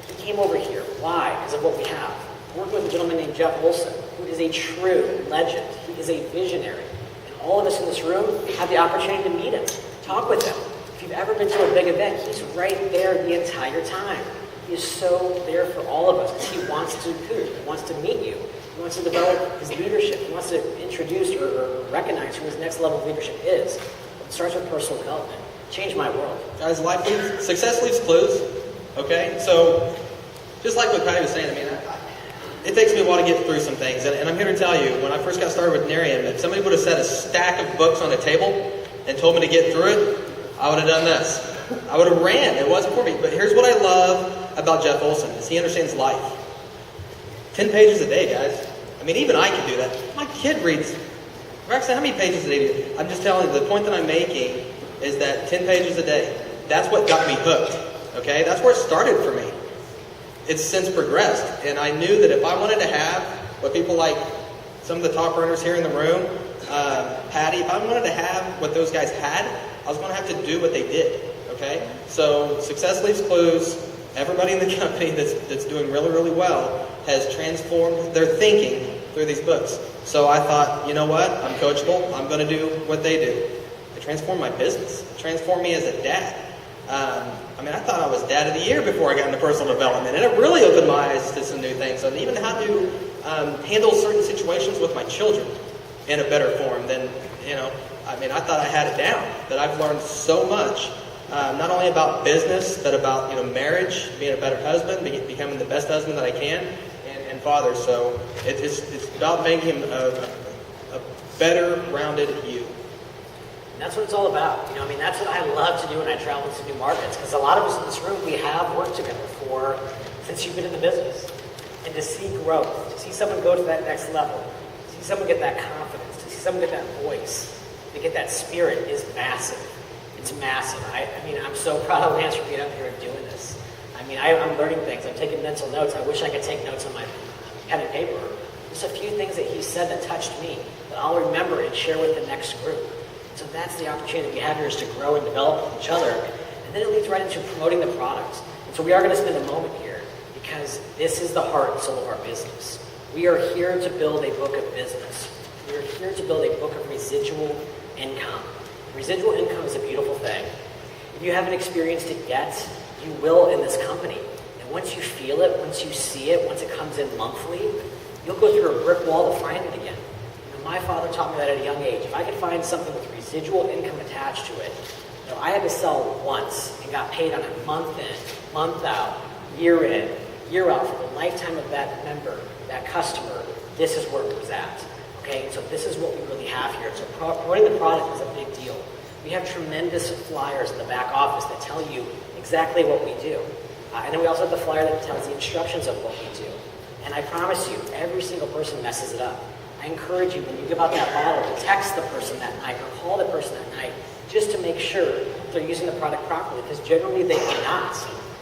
He came over here. Why? Because of what we have. We're working with a gentleman named Jeff Olson, who is a true legend. He is a visionary. And all of us in this room have the opportunity to meet him, talk with him. If you've ever been to a big event, he's right there the entire time. He is so there for all of us because he wants to recruit. He wants to meet you. He wants to develop his leadership. He wants to introduce or recognize who his next level of leadership is. It starts with personal development. Changed my world. Guys, success leaves clues. Okay? So, just like what Paddy was saying, it takes me a while to get through some things. And I'm here to tell you, when I first got started with Nerium, if somebody would have set a stack of books on a table and told me to get through it, I would have done this. I would have ran. It wasn't for me. But here's what I love about Jeff Olson, is he understands life. 10 pages a day, guys. Even I can do that. My kid reads. Braxton, how many pages a day do you? I'm just telling you, the point that I'm making is that 10 pages a day, that's what got me hooked. Okay? That's where it started for me. It's since progressed. And I knew that if I wanted to have what people like some of the top earners here in the room, Paddy, if I wanted to have what those guys had, I was going to have to do what they did. Okay? So success leaves clues. Everybody in the company that's doing really, really well has transformed their thinking through these books. So I thought, you know what? I'm coachable. I'm going to do what they do. It transformed my business. It transformed me as a dad. I thought I was dad of the year before I got into personal development, and it really opened my eyes to some new things, and even how to handle certain situations with my children in a better form than, I thought I had it down. That I've learned so much, not only about business, but about marriage, being a better husband, becoming the best husband that I can, and father. So it's about making him a better, rounded you. And that's what it's all about. That's what I love to do when I travel to new markets. Because a lot of us in this room, we have worked together since you've been in the business. And to see growth, to see someone go to that next level, to see someone get that confidence, to see someone get that voice, to get that spirit is massive. It's massive. I'm so proud of Lance for being up here and doing this. I'm learning things. I'm taking mental notes. I wish I could take notes on my pen and paper. Just a few things that he said that touched me that I'll remember and share with the next group. So that's the opportunity we have here, is to grow and develop with each other. And then it leads right into promoting the products. And so we are going to spend a moment here because this is the heart and soul of our business. We are here to build a book of business. We are here to build a book of residual income. Residual income is a beautiful thing. If you haven't experienced it yet, you will in this company. And once you feel it, once you see it, once it comes in monthly, you'll go through a brick wall to find it again. My father taught me that at a young age. If I could find something with residual income attached to it, I had to sell once and got paid on a month in, month out, year in, year out for the lifetime of that member, that customer. This is where it was at. Okay, and so this is what we really have here. So promoting the product is a big deal. We have tremendous flyers in the back office that tell you exactly what we do. And then we also have the flyer that tells the instructions of what we do. And I promise you, every single person messes it up. I encourage you, when you give out that bottle, to text the person that night or call the person that night just to make sure they're using the product properly, because generally they may not.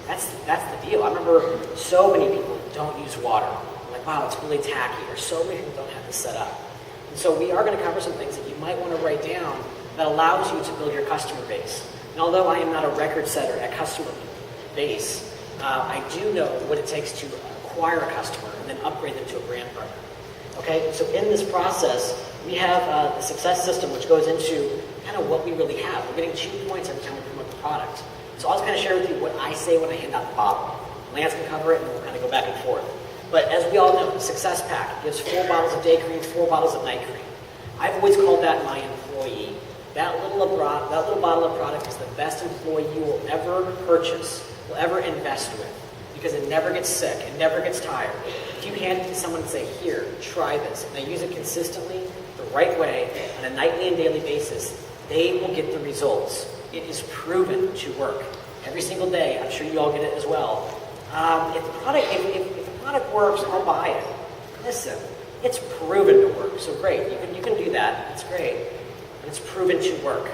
That's the deal. I remember so many people don't use water. I'm like, wow, it's really tacky, or so many people don't have this set up. And so we are going to cover some things that you might want to write down that allows you to build your customer base. And although I am not a record setter at customer base, I do know what it takes to acquire a customer and then upgrade them to a brand partner. Okay, so in this process, we have the success system, which goes into kind of what we really have. We're getting 2 points every time we promote the product. So I'll just kind of share with you what I say when I hand out the bottle. Lance can cover it, and we'll kind of go back and forth. But as we all know, the Success Pack gives 4 bottles of day cream, 4 bottles of night cream. I've always called that my employee. That little bottle of product is the best employee you will ever purchase, will ever invest with, because it never gets sick, it never gets tired. If you hand it to someone and say, here, try this, and they use it consistently, the right way, on a nightly and daily basis, they will get the results. It is proven to work. Every single day, I'm sure you all get it as well. If the product works, I'll buy it. Listen, it's proven to work, so great. You can do that, that's great. But it's proven to work.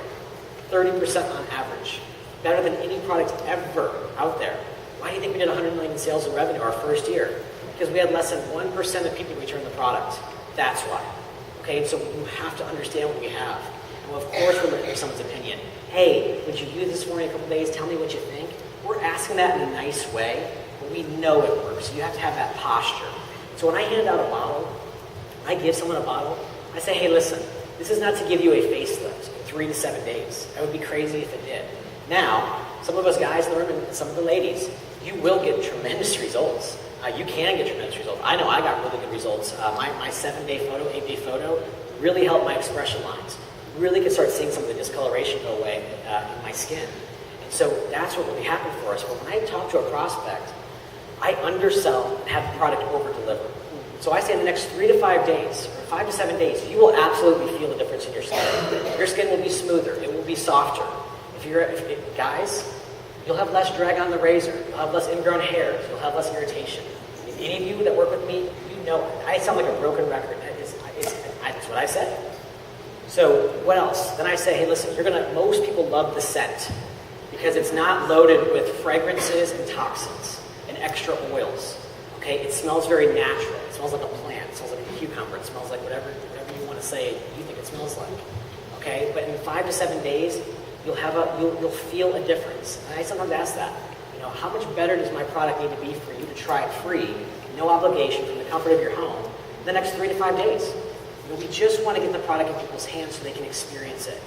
30% on average. Better than any product ever out there. Why do you think we did $100 million in sales and revenue our first year? Because we had less than 1% of people return the product. That's why. Okay, so you have to understand what we have. And of course we're looking for someone's opinion. Hey, would you use this for me in a couple days? Tell me what you think. We're asking that in a nice way, but we know it works. You have to have that posture. So when I hand out a bottle, I give someone a bottle, I say, hey, listen, this is not to give you a facelift in 3 to 7 days. That would be crazy if it did. Now, some of us guys learn, and some of the ladies, you will get tremendous results. You can get tremendous results. I know I got really good results. My 7-day photo, 8-day photo really helped my expression lines. Really could start seeing some of the discoloration go away in my skin. And so that's what really happened for us. But when I talk to a prospect, I undersell and have the product over-deliver. So I say in the next 3 to 5 days, or 5 to 7 days, you will absolutely feel the difference in your skin. Your skin will be smoother. It will be softer. Guys, you'll have less drag on the razor. You'll have less ingrown hairs. You'll have less irritation. If any of you that work with me, you know I sound like a broken record. That's what I said. So what else? Then I say, hey, listen, most people love the scent because it's not loaded with fragrances and toxins and extra oils. Okay, it smells very natural. It smells like a plant. It smells like a cucumber. It smells like whatever you want to say you think it smells like. Okay, but in 5 to 7 days, you'll feel a difference. And I sometimes ask that, how much better does my product need to be for you to try it free, no obligation, from the comfort of your home, in the next 3 to 5 days? We just want to get the product in people's hands so they can experience it.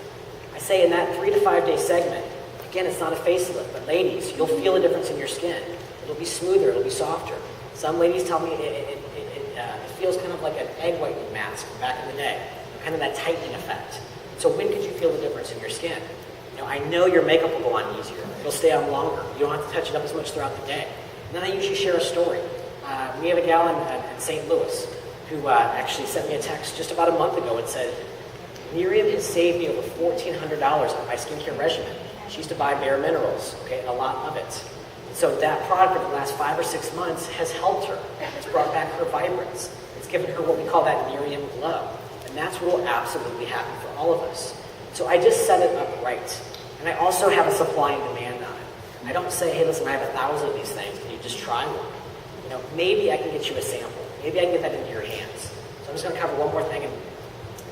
I say in that 3 to 5 day segment, again, it's not a facelift, but ladies, you'll feel a difference in your skin. It'll be smoother, it'll be softer. Some ladies tell me it feels kind of like an egg whitening mask from back in the day, kind of that tightening effect. So when could you feel the difference in your skin? I know your makeup will go on easier. It'll stay on longer. You don't have to touch it up as much throughout the day. And then I usually share a story. We have a gal in St. Louis who actually sent me a text just about a month ago and said, Nerium has saved me over $1,400 on my skincare regimen. She used to buy Bare Minerals, okay, a lot of it. And so that product over the last 5 or 6 months has helped her. It's brought back her vibrance. It's given her what we call that Nerium glow. And that's what will absolutely happen for all of us. So I just set it up right. And I also have a supply and demand on it. I don't say, hey, listen, I have 1,000 of these things. Can you just try one? Maybe I can get you a sample. Maybe I can get that into your hands. So I'm just going to cover one more thing and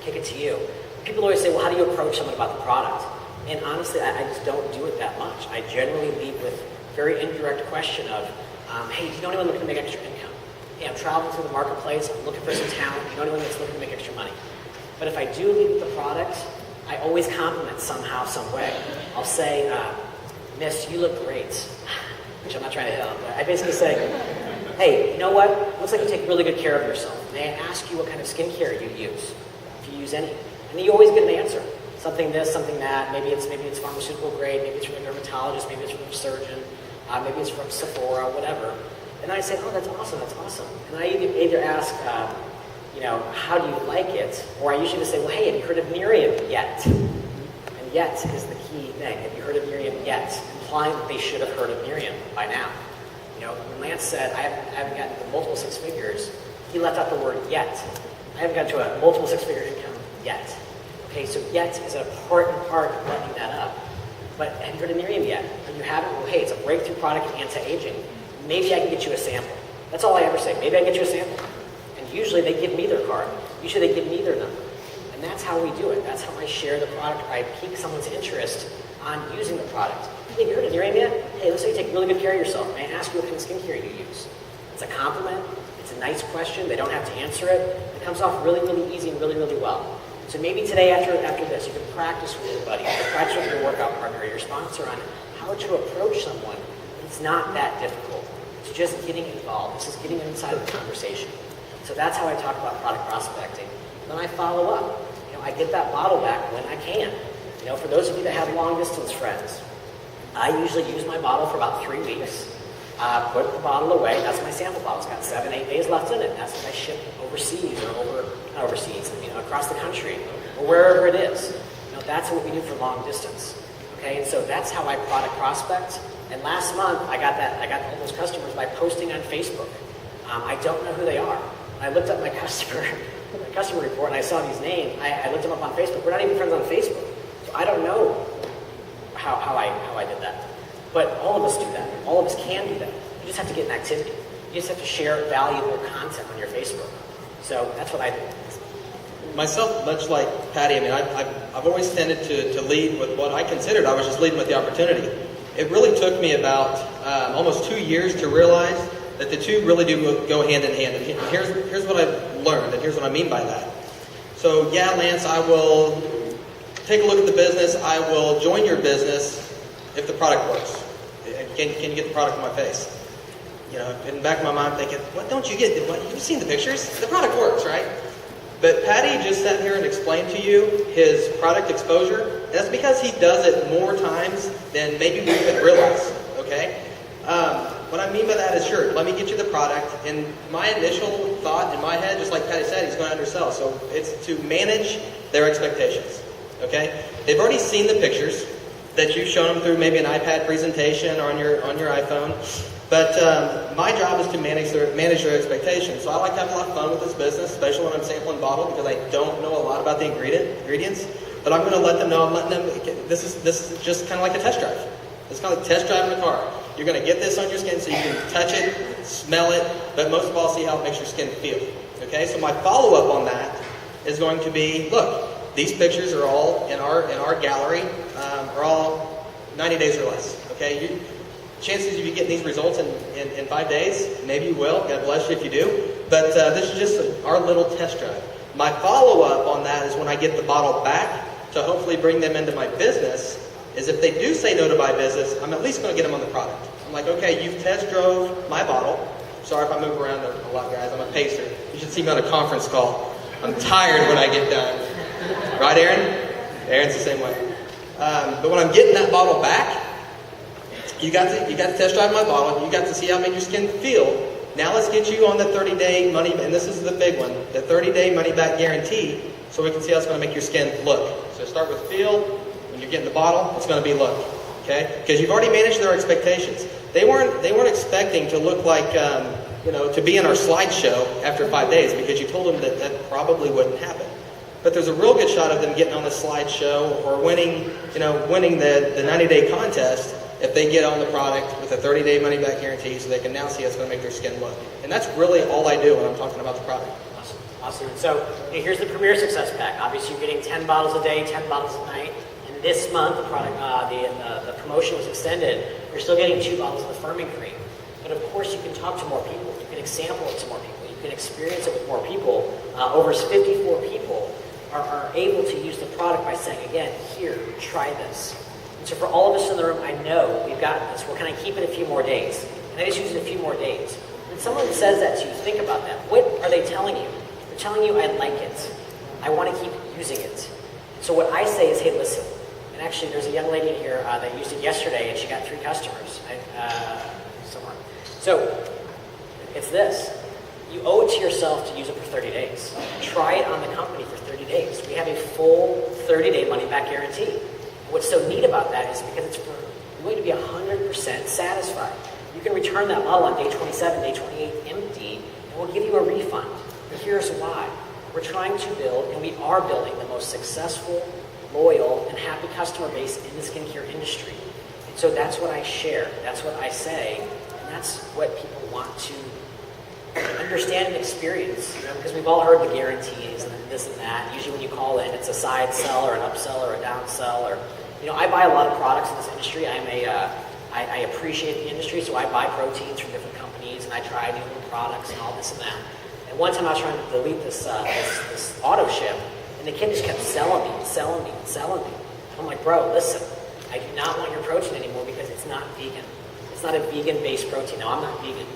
kick it to you. People always say, well, how do you approach someone about the product? And honestly, I just don't do it that much. I generally lead with a very indirect question of, hey, do you know anyone looking to make extra income? Hey, I'm traveling through the marketplace, I'm looking for some talent, do you know anyone that's looking to make extra money? But if I do lead with the product, I always compliment somehow, some way. I'll say, Miss, you look great, which I'm not trying to hit on, but I basically say, hey, you know what? Looks like you take really good care of yourself. May I ask you what kind of skincare you use, if you use any? And then you always get an answer. Something this, something that. Maybe it's pharmaceutical grade. Maybe it's from a dermatologist. Maybe it's from a surgeon. Maybe it's from Sephora, whatever. And I say, oh, that's awesome. That's awesome. And I either ask, how do you like it? Or I usually just say, well, hey, have you heard of Nerium yet? And yet is the key thing. Have you heard of Nerium yet? Implying that they should have heard of Nerium by now. When Lance said, I haven't gotten to multiple six figures, he left out the word yet. I haven't gotten to a multiple six-figure income yet. Okay, so yet is an important part of buttoning that up. But have you heard of Nerium yet? If you haven't, well, hey, it's a breakthrough product in anti-aging. Maybe I can get you a sample. That's all I ever say. Maybe I can get you a sample. And usually they give me their card. Usually they give me their number. And that's how we do it. That's how I share the product. I pique someone's interest on using the product. Hey, have you heard of Nerium yet? Hey, looks like you take really good care of yourself. May I ask you what kind of skincare you use? It's a compliment. It's a nice question. They don't have to answer it. It comes off really, really easy and really, really well. So maybe today after this, you can practice with your buddy, you can practice with your workout partner or your sponsor on how to approach someone. It's not that difficult. It's just getting involved. This is getting inside the conversation. So that's how I talk about product prospecting. Then I follow up. I get that bottle back when I can. For those of you that have long distance friends, I usually use my bottle for about 3 weeks. Put the bottle away. That's my sample bottle. It's got 7-8 days left in it. That's what I ship overseas or across the country or wherever it is. That's what we do for long distance. Okay, and so that's how I product prospect. And last month I got all those customers by posting on Facebook. I don't know who they are. I looked up my customer report and I saw these names. I looked them up on Facebook. We're not even friends on Facebook, so I don't know how I did that. But all of us do that. All of us can do that. You just have to get an activity. You just have to share valuable content on your Facebook. So that's what I do. Myself, much like Paddy, I've always tended to lead with what I considered I was just leading with the opportunity. It really took me about almost 2 years to realize that the two really do go hand in hand. And here's what I've learned, and here's what I mean by that. So yeah, Lance, I will take a look at the business. I will join your business if the product works. Can you get the product in my face? In the back of my mind, I'm thinking, what don't you get? You've seen the pictures. The product works, right? But Paddy just sat here and explained to you his product exposure. That's because he does it more times than maybe we could realize, okay? What I mean by that is, sure, let me get you the product. And my initial thought in my head, just like Paddy said, he's going to undersell. So it's to manage their expectations, okay? They've already seen the pictures that you've shown them through maybe an iPad presentation or on your iPhone. But my job is to manage their expectations. So I like to have a lot of fun with this business, especially when I'm sampling bottle, because I don't know a lot about the ingredients. But I'm going to let them know. I'm letting them. This is just kind of like a test drive. It's kind of like test driving a car. You're going to get this on your skin so you can touch it, smell it, but most of all, see how it makes your skin feel. Okay. So my follow-up on that is going to be: look, these pictures are all in our gallery, are all 90 days or less. Okay. Chances of you getting these results in 5 days, maybe you will. God bless you if you do. But this is just our little test drive. My follow-up on that is when I get the bottle back to hopefully bring them into my business, is if they do say no to my business, I'm at least going to get them on the product. I'm like, okay, you've test drove my bottle. Sorry if I move around a lot, guys. I'm a pacer. You should see me on a conference call. I'm tired when I get done. Right, Aaron? Aaron's the same way. But when I'm getting that bottle back, you got to test drive my bottle. You got to see how it made your skin feel. Now let's get you on the 30-day money, and this is the big one, the 30-day money-back guarantee, so we can see how it's going to make your skin look. So start with feel. When you're getting the bottle, it's going to be look. Okay? Because you've already managed their expectations. They weren't expecting to look like, to be in our slideshow after 5 days, because you told them that probably wouldn't happen. But there's a real good shot of them getting on the slideshow or winning the 90-day contest if they get on the product with a 30-day money-back guarantee, so they can now see how it's going to make their skin look. And that's really all I do when I'm talking about the product. Awesome. Awesome. So here's the Premier Success Pack. Obviously, you're getting 10 bottles a day, 10 bottles a night. And this month, the product, the promotion was extended. You're still getting 2 bottles of the firming cream. But of course, you can talk to more people. You can example it to more people. You can experience it with more people. Over 54 people are able to use the product by saying, again, here, try this. And so for all of us in the room, I know we've got this. We're going to keep it a few more days. And I just use it a few more days. When someone says that to you, think about that. What are they telling you? They're telling you, I like it. I want to keep using it. So what I say is, hey, listen. And actually, there's a young lady here that used it yesterday, and she got 3 customers. Somewhere. So it's this. You owe it to yourself to use it for 30 days. Try it on the company for 30 days. We have a full 30-day money-back guarantee. And what's so neat about that is because you're going to be 100% satisfied. You can return that bottle on day 27, day 28 empty, and we'll give you a refund. But here's why. We're trying to build, and we are building, the most successful, loyal, and happy customer base in the skincare industry. And so that's what I share. That's what I say. And that's what people want to understand and experience, because we've all heard the guarantees and this and that. Usually when you call in, it's a side sell or an upsell or a down sell. Or, I buy a lot of products in this industry. I appreciate the industry, so I buy proteins from different companies, and I try new products and all this and that. And one time I was trying to delete this auto ship, and the kid just kept selling me. I'm like, bro, listen, I do not want your protein anymore because it's not vegan. It's not a vegan-based protein. Now, I'm not vegan.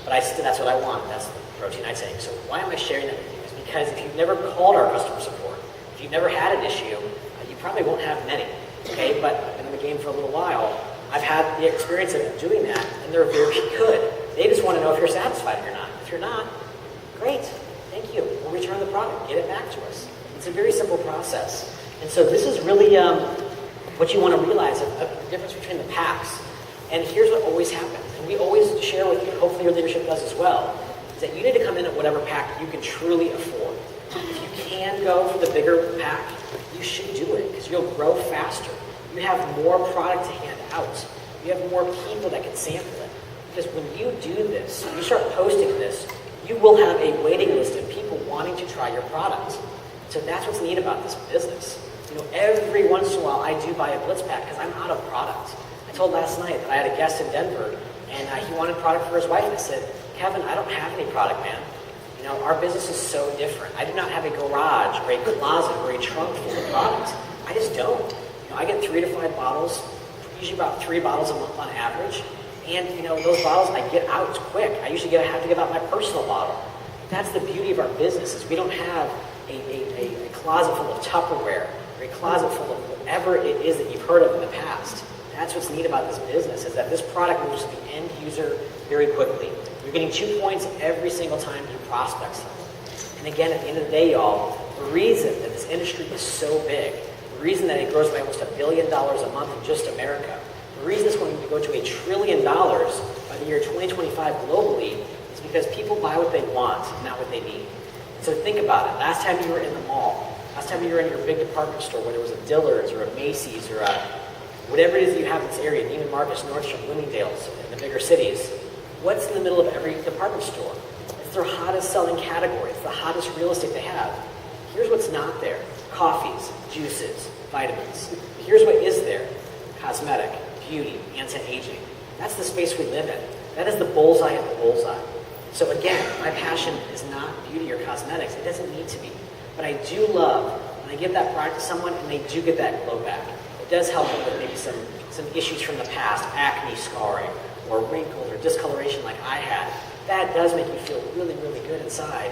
But that's what I want. That's the protein I take. So why am I sharing that with you? Is because if you've never called our customer support, if you've never had an issue, you probably won't have many. Okay, but I've been in the game for a little while. I've had the experience of doing that, and they're very good. They just want to know if you're satisfied or not. If you're not, great. Thank you. We'll return the product. Get it back to us. It's a very simple process. And so this is really what you want to realize, the difference between the packs. And here's what always happens, and we always share with you, hopefully your leadership does as well, is that you need to come in at whatever pack you can truly afford. If you can go for the bigger pack, you should do it, because you'll grow faster. You have more product to hand out. You have more people that can sample it. Because when you do this, when you start posting this, you will have a waiting list of people wanting to try your product. So that's what's neat about this business. Every once in a while, I do buy a Blitz pack because I'm out of product. I told last night that I had a guest in Denver, and he wanted product for his wife. I said, Kevin, I don't have any product, man. Our business is so different. I do not have a garage or a closet or a trunk full of product. I just don't. I get 3 to 5 bottles, usually about 3 bottles a month on average. And, those bottles I get out quick. I usually have to give out my personal bottle. That's the beauty of our business, is we don't have a closet full of Tupperware or a closet full of whatever it is that you've heard of in the past. That's what's neat about this business, is that this product moves to the end user very quickly. You're getting 2 points every single time you prospect someone. And again, at the end of the day, y'all, the reason that this industry is so big, the reason that it grows by almost $1 billion a month in just America, the reason it's going to go to $1 trillion by the year 2025 globally is because people buy what they want, not what they need. So think about it. Last time you were in the mall, last time you were in your big department store, whether it was a Dillard's or a Macy's or a whatever it is that you have in this area, Neiman Marcus, Nordstrom, Bloomingdale's, in the bigger cities, what's in the middle of every department store? It's their hottest selling category. It's the hottest real estate they have. Here's what's not there. Coffees, juices, vitamins. Here's what is there. Cosmetic, beauty, anti-aging. That's the space we live in. That is the bullseye of the bullseye. So again, my passion is not beauty or cosmetics. It doesn't need to be. But I do love when I give that product to someone and they do get that glow back. It does help them with maybe some issues from the past, acne scarring, or wrinkles, or discoloration like I had. That does make you feel really, really good inside.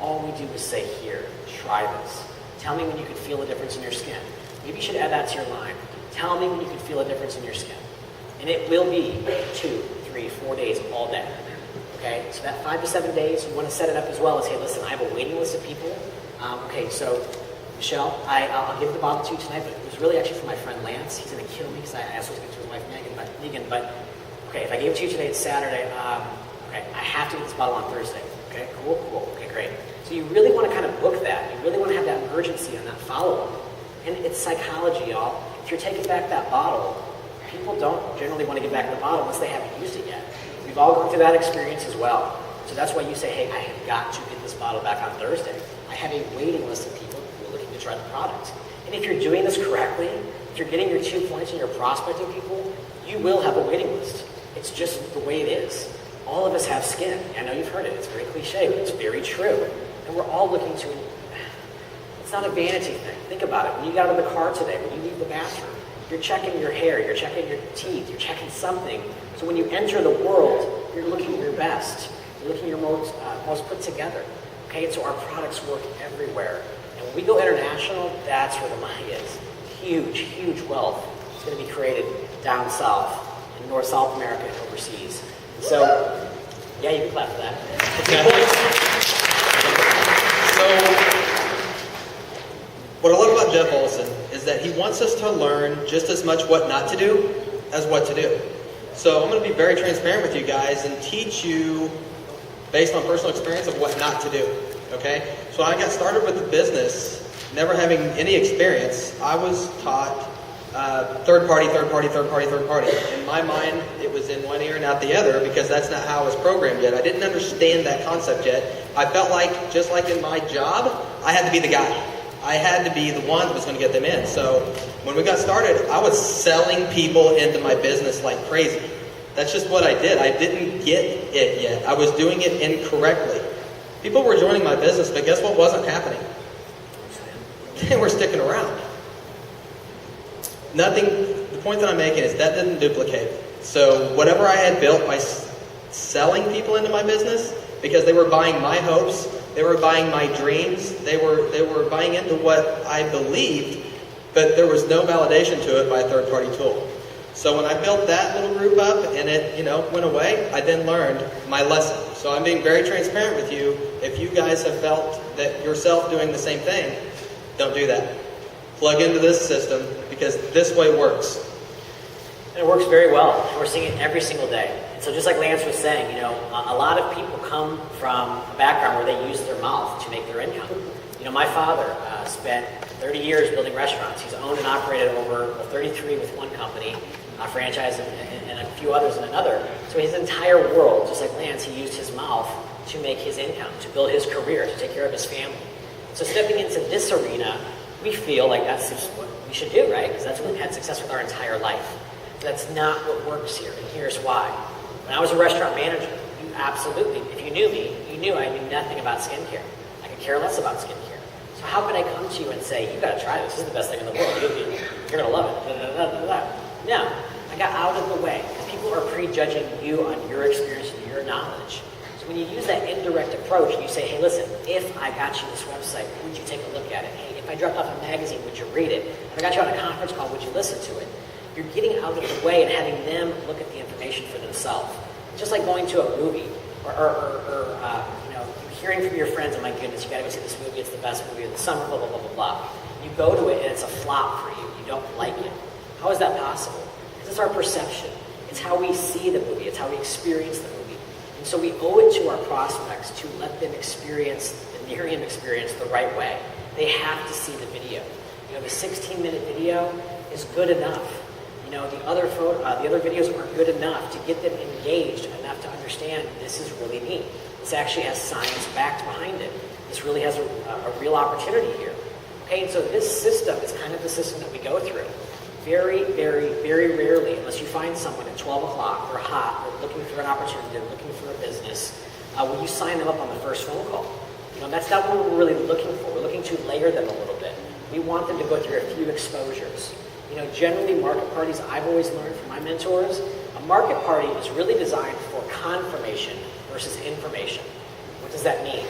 All we do is say, here, try this. Tell me when you can feel a difference in your skin. Maybe you should add that to your line. Tell me when you can feel a difference in your skin. And it will be 2, 3, 4 days all day. Okay? So that 5 to 7 days, you want to set it up as well as, hey, listen, I have a waiting list of people. So Michelle, I'll give the bottle to you tonight, but it was really actually for my friend Lance. He's going to kill me because I asked him to give it to his wife Megan. But okay, if I gave it to you today, it's Saturday. Okay, I have to get this bottle on Thursday. Okay, cool. Okay, great. So you really want to kind of book that. You really want to have that urgency and that follow-up. And it's psychology, y'all. If you're taking back that bottle, people don't generally want to get back the bottle unless they haven't used it yet. We've all gone through that experience as well. So that's why you say, hey, I have got to get this bottle back on Thursday. I have a waiting list of people who are looking to try the product. And if you're doing this correctly, if you're getting your 2 points and you're prospecting people, you will have a waiting list. It's just the way it is. All of us have skin. I know you've heard it. It's very cliche, but it's very true. And we're all looking to, it's not a vanity thing. Think about it. When you got out of the car today, when you leave the bathroom, you're checking your hair, you're checking your teeth, you're checking something. So when you enter the world, you're looking your best. You're looking your most put together. Okay, and so our products work everywhere. And when we go international, that's where the money is. Huge, huge wealth is going to be created down south, in North South America, and overseas. So, yeah, you can clap for that. So, what I love about Jeff Olson is that he wants us to learn just as much what not to do as what to do. So I'm going to be very transparent with you guys and teach you based on personal experience of what not to do, okay? So when I got started with the business, never having any experience, I was taught third party. In my mind, it was in one ear and out the other because that's not how I was programmed yet. I didn't understand that concept yet. I felt like, just like in my job, I had to be the guy. I had to be the one that was going to get them in. So when we got started, I was selling people into my business like crazy. That's just what I did. I didn't get it yet. I was doing it incorrectly. People were joining my business, but guess what wasn't happening? They were sticking around. Nothing, the point that I'm making is that didn't duplicate. So whatever I had built by selling people into my business, because they were buying my hopes, they were buying my dreams, they were buying into what I believed, but there was no validation to it by a third-party tool. So when I built that little group up and it, went away, I then learned my lesson. So I'm being very transparent with you. If you guys have felt that yourself doing the same thing, don't do that. Plug into this system because this way works. And it works very well. We're seeing it every single day. And so just like Lance was saying, a lot of people come from a background where they use their mouth to make their income. My father spent 30 years building restaurants. He's owned and operated over 33 with one company, a franchise, and a few others in another. So his entire world, just like Lance, he used his mouth to make his income, to build his career, to take care of his family. So stepping into this arena, we feel like that's what we should do, right? Because that's when we've had success with our entire life. That's not what works here, and here's why. When I was a restaurant manager, you absolutely, if you knew me, you knew I knew nothing about skincare. I could care less about skincare. So how could I come to you and say, you gotta try this, this is the best thing in the world, you're gonna love it, No, I got out of the way, because people are prejudging you on your experience and your knowledge. So when you use that indirect approach, and you say, hey, listen, if I got you this website, would you take a look at it? Hey, if I dropped off a magazine, would you read it? If I got you on a conference call, would you listen to it? You're getting out of the way and having them look at the information for themselves. It's just like going to a movie, or hearing from your friends, oh my goodness, you gotta go see this movie, it's the best movie of the summer, blah, blah, blah, blah, blah. You go to it and it's a flop for you. You don't like it. How is that possible? Because it's our perception. It's how we see the movie. It's how we experience the movie. And so we owe it to our prospects to let them experience the Nerium experience the right way. They have to see the video. The 16-minute video is good enough. The other videos are good enough to get them engaged enough to understand this is really neat. This actually has science backed behind it. This really has a real opportunity here. Okay, and so this system is kind of the system that we go through. Very, very, very rarely, unless you find someone at 12 o'clock, they're hot, they're looking for an opportunity, they're looking for a business, will you sign them up on the first phone call? That's not what we're really looking for. We're looking to layer them a little bit. We want them to go through a few exposures. Generally market parties, I've always learned from my mentors, a market party is really designed for confirmation versus information. What does that mean?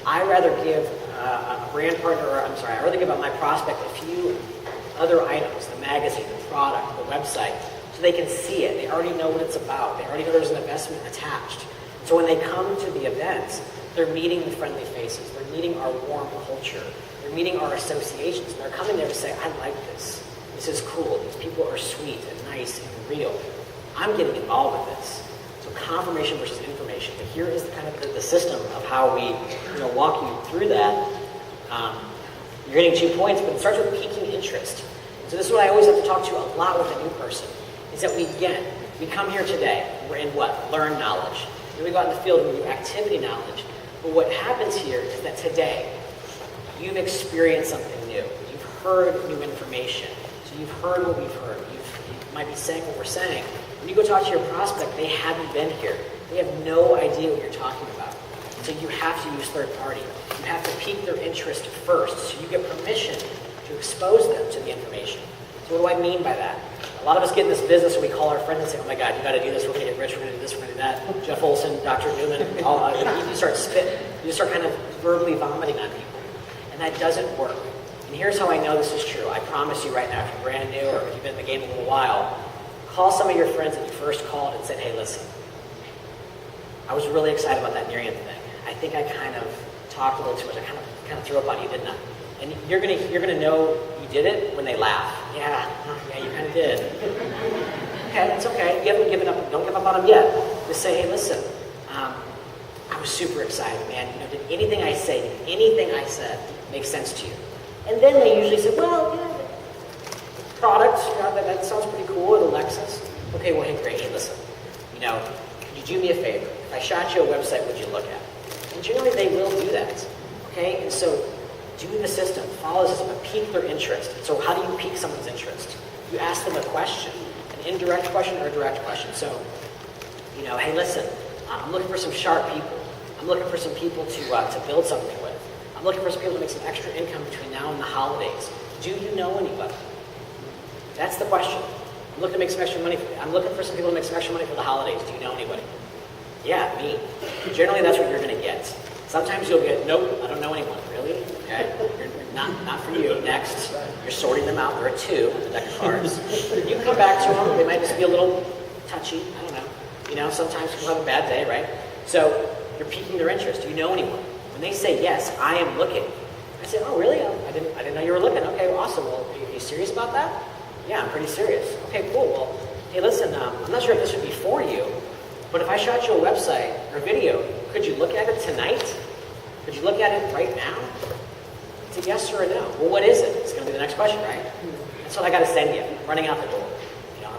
I rather give a brand partner, I rather give my prospect a few other items, the magazine, the product, the website, so they can see it. They already know what it's about. They already know there's an investment attached. So when they come to the events, they're meeting the friendly faces. They're meeting our warm culture. They're meeting our associations. And they're coming there to say, I like this. This is cool. These people are sweet and nice and real. I'm getting involved with this. So confirmation versus information. But here is the system of how we walk you through that. You're getting 2 points, but it starts with piquing interest. So this is what I always have to talk to a lot with a new person, is that we come here today, we're in what? Learn knowledge. Then we go out in the field and we do activity knowledge. But what happens here is that today, you've experienced something new. You've heard new information. So you've heard what we've heard. You might be saying what we're saying. When you go talk to your prospect, they haven't been here. They have no idea what you're talking about. So you have to use third party. You have to pique their interest first. So you get permission to expose them to the information. So what do I mean by that? A lot of us get in this business and we call our friends and say, oh my God, you got to do this, we're going to get rich, we're going to do this, we're going to do that. Jeff Olson, Dr. Newman, you start spitting. You start kind of verbally vomiting on people. And that doesn't work. And here's how I know this is true. I promise you right now, if you're brand new or if you've been in the game a little while, call some of your friends that you first called and said, hey, listen, I was really excited about that Nerium thing. I think I kind of talked a little too much. I kind of threw up on you, didn't I? And you're gonna know you did it when they laugh. Yeah, you kind of did. Okay, that's okay. You haven't given up. Don't give up on them yet. Just say, hey, listen, I was super excited, man. Did anything I said make sense to you? And then they usually say, well, yeah, product, that sounds pretty cool, the Lexus. Okay, well, hey, great. Hey, listen, could you do me a favor? If I shot you a website, would you look at it? And generally, they will do that. Okay, and so do the system, follow the system, and pique their interest. So how do you pique someone's interest? You ask them a question, an indirect question or a direct question. So, hey, listen, I'm looking for some sharp people. I'm looking for some people to build something with. I'm looking for some people to make some extra income between now and the holidays. Do you know anybody? That's the question. I'm looking to make some extra money. I'm looking for some people to make some extra money for the holidays. Do you know anybody? Yeah, me. Generally, that's what you're going to get. Sometimes you'll get, nope, I don't know anyone. Really? Okay. Not for you. Next. You're sorting them out. There are two on the deck of cards. You can come back to them. They might just be a little touchy. I don't know. Sometimes people have a bad day, right? So you're piquing their interest. Do you know anyone? When they say, yes, I am looking. I say, oh, really? I didn't know you were looking. Okay, well, awesome. Well, are you serious about that? Yeah, I'm pretty serious. Okay, cool. Well, hey, listen, I'm not sure if this would be for you, but if I shot you a website or a video, could you look at it tonight? Could you look at it right now? It's a yes or a no. Well, what is it? It's going to be the next question, right? That's what I got to send you. I'm running out the door.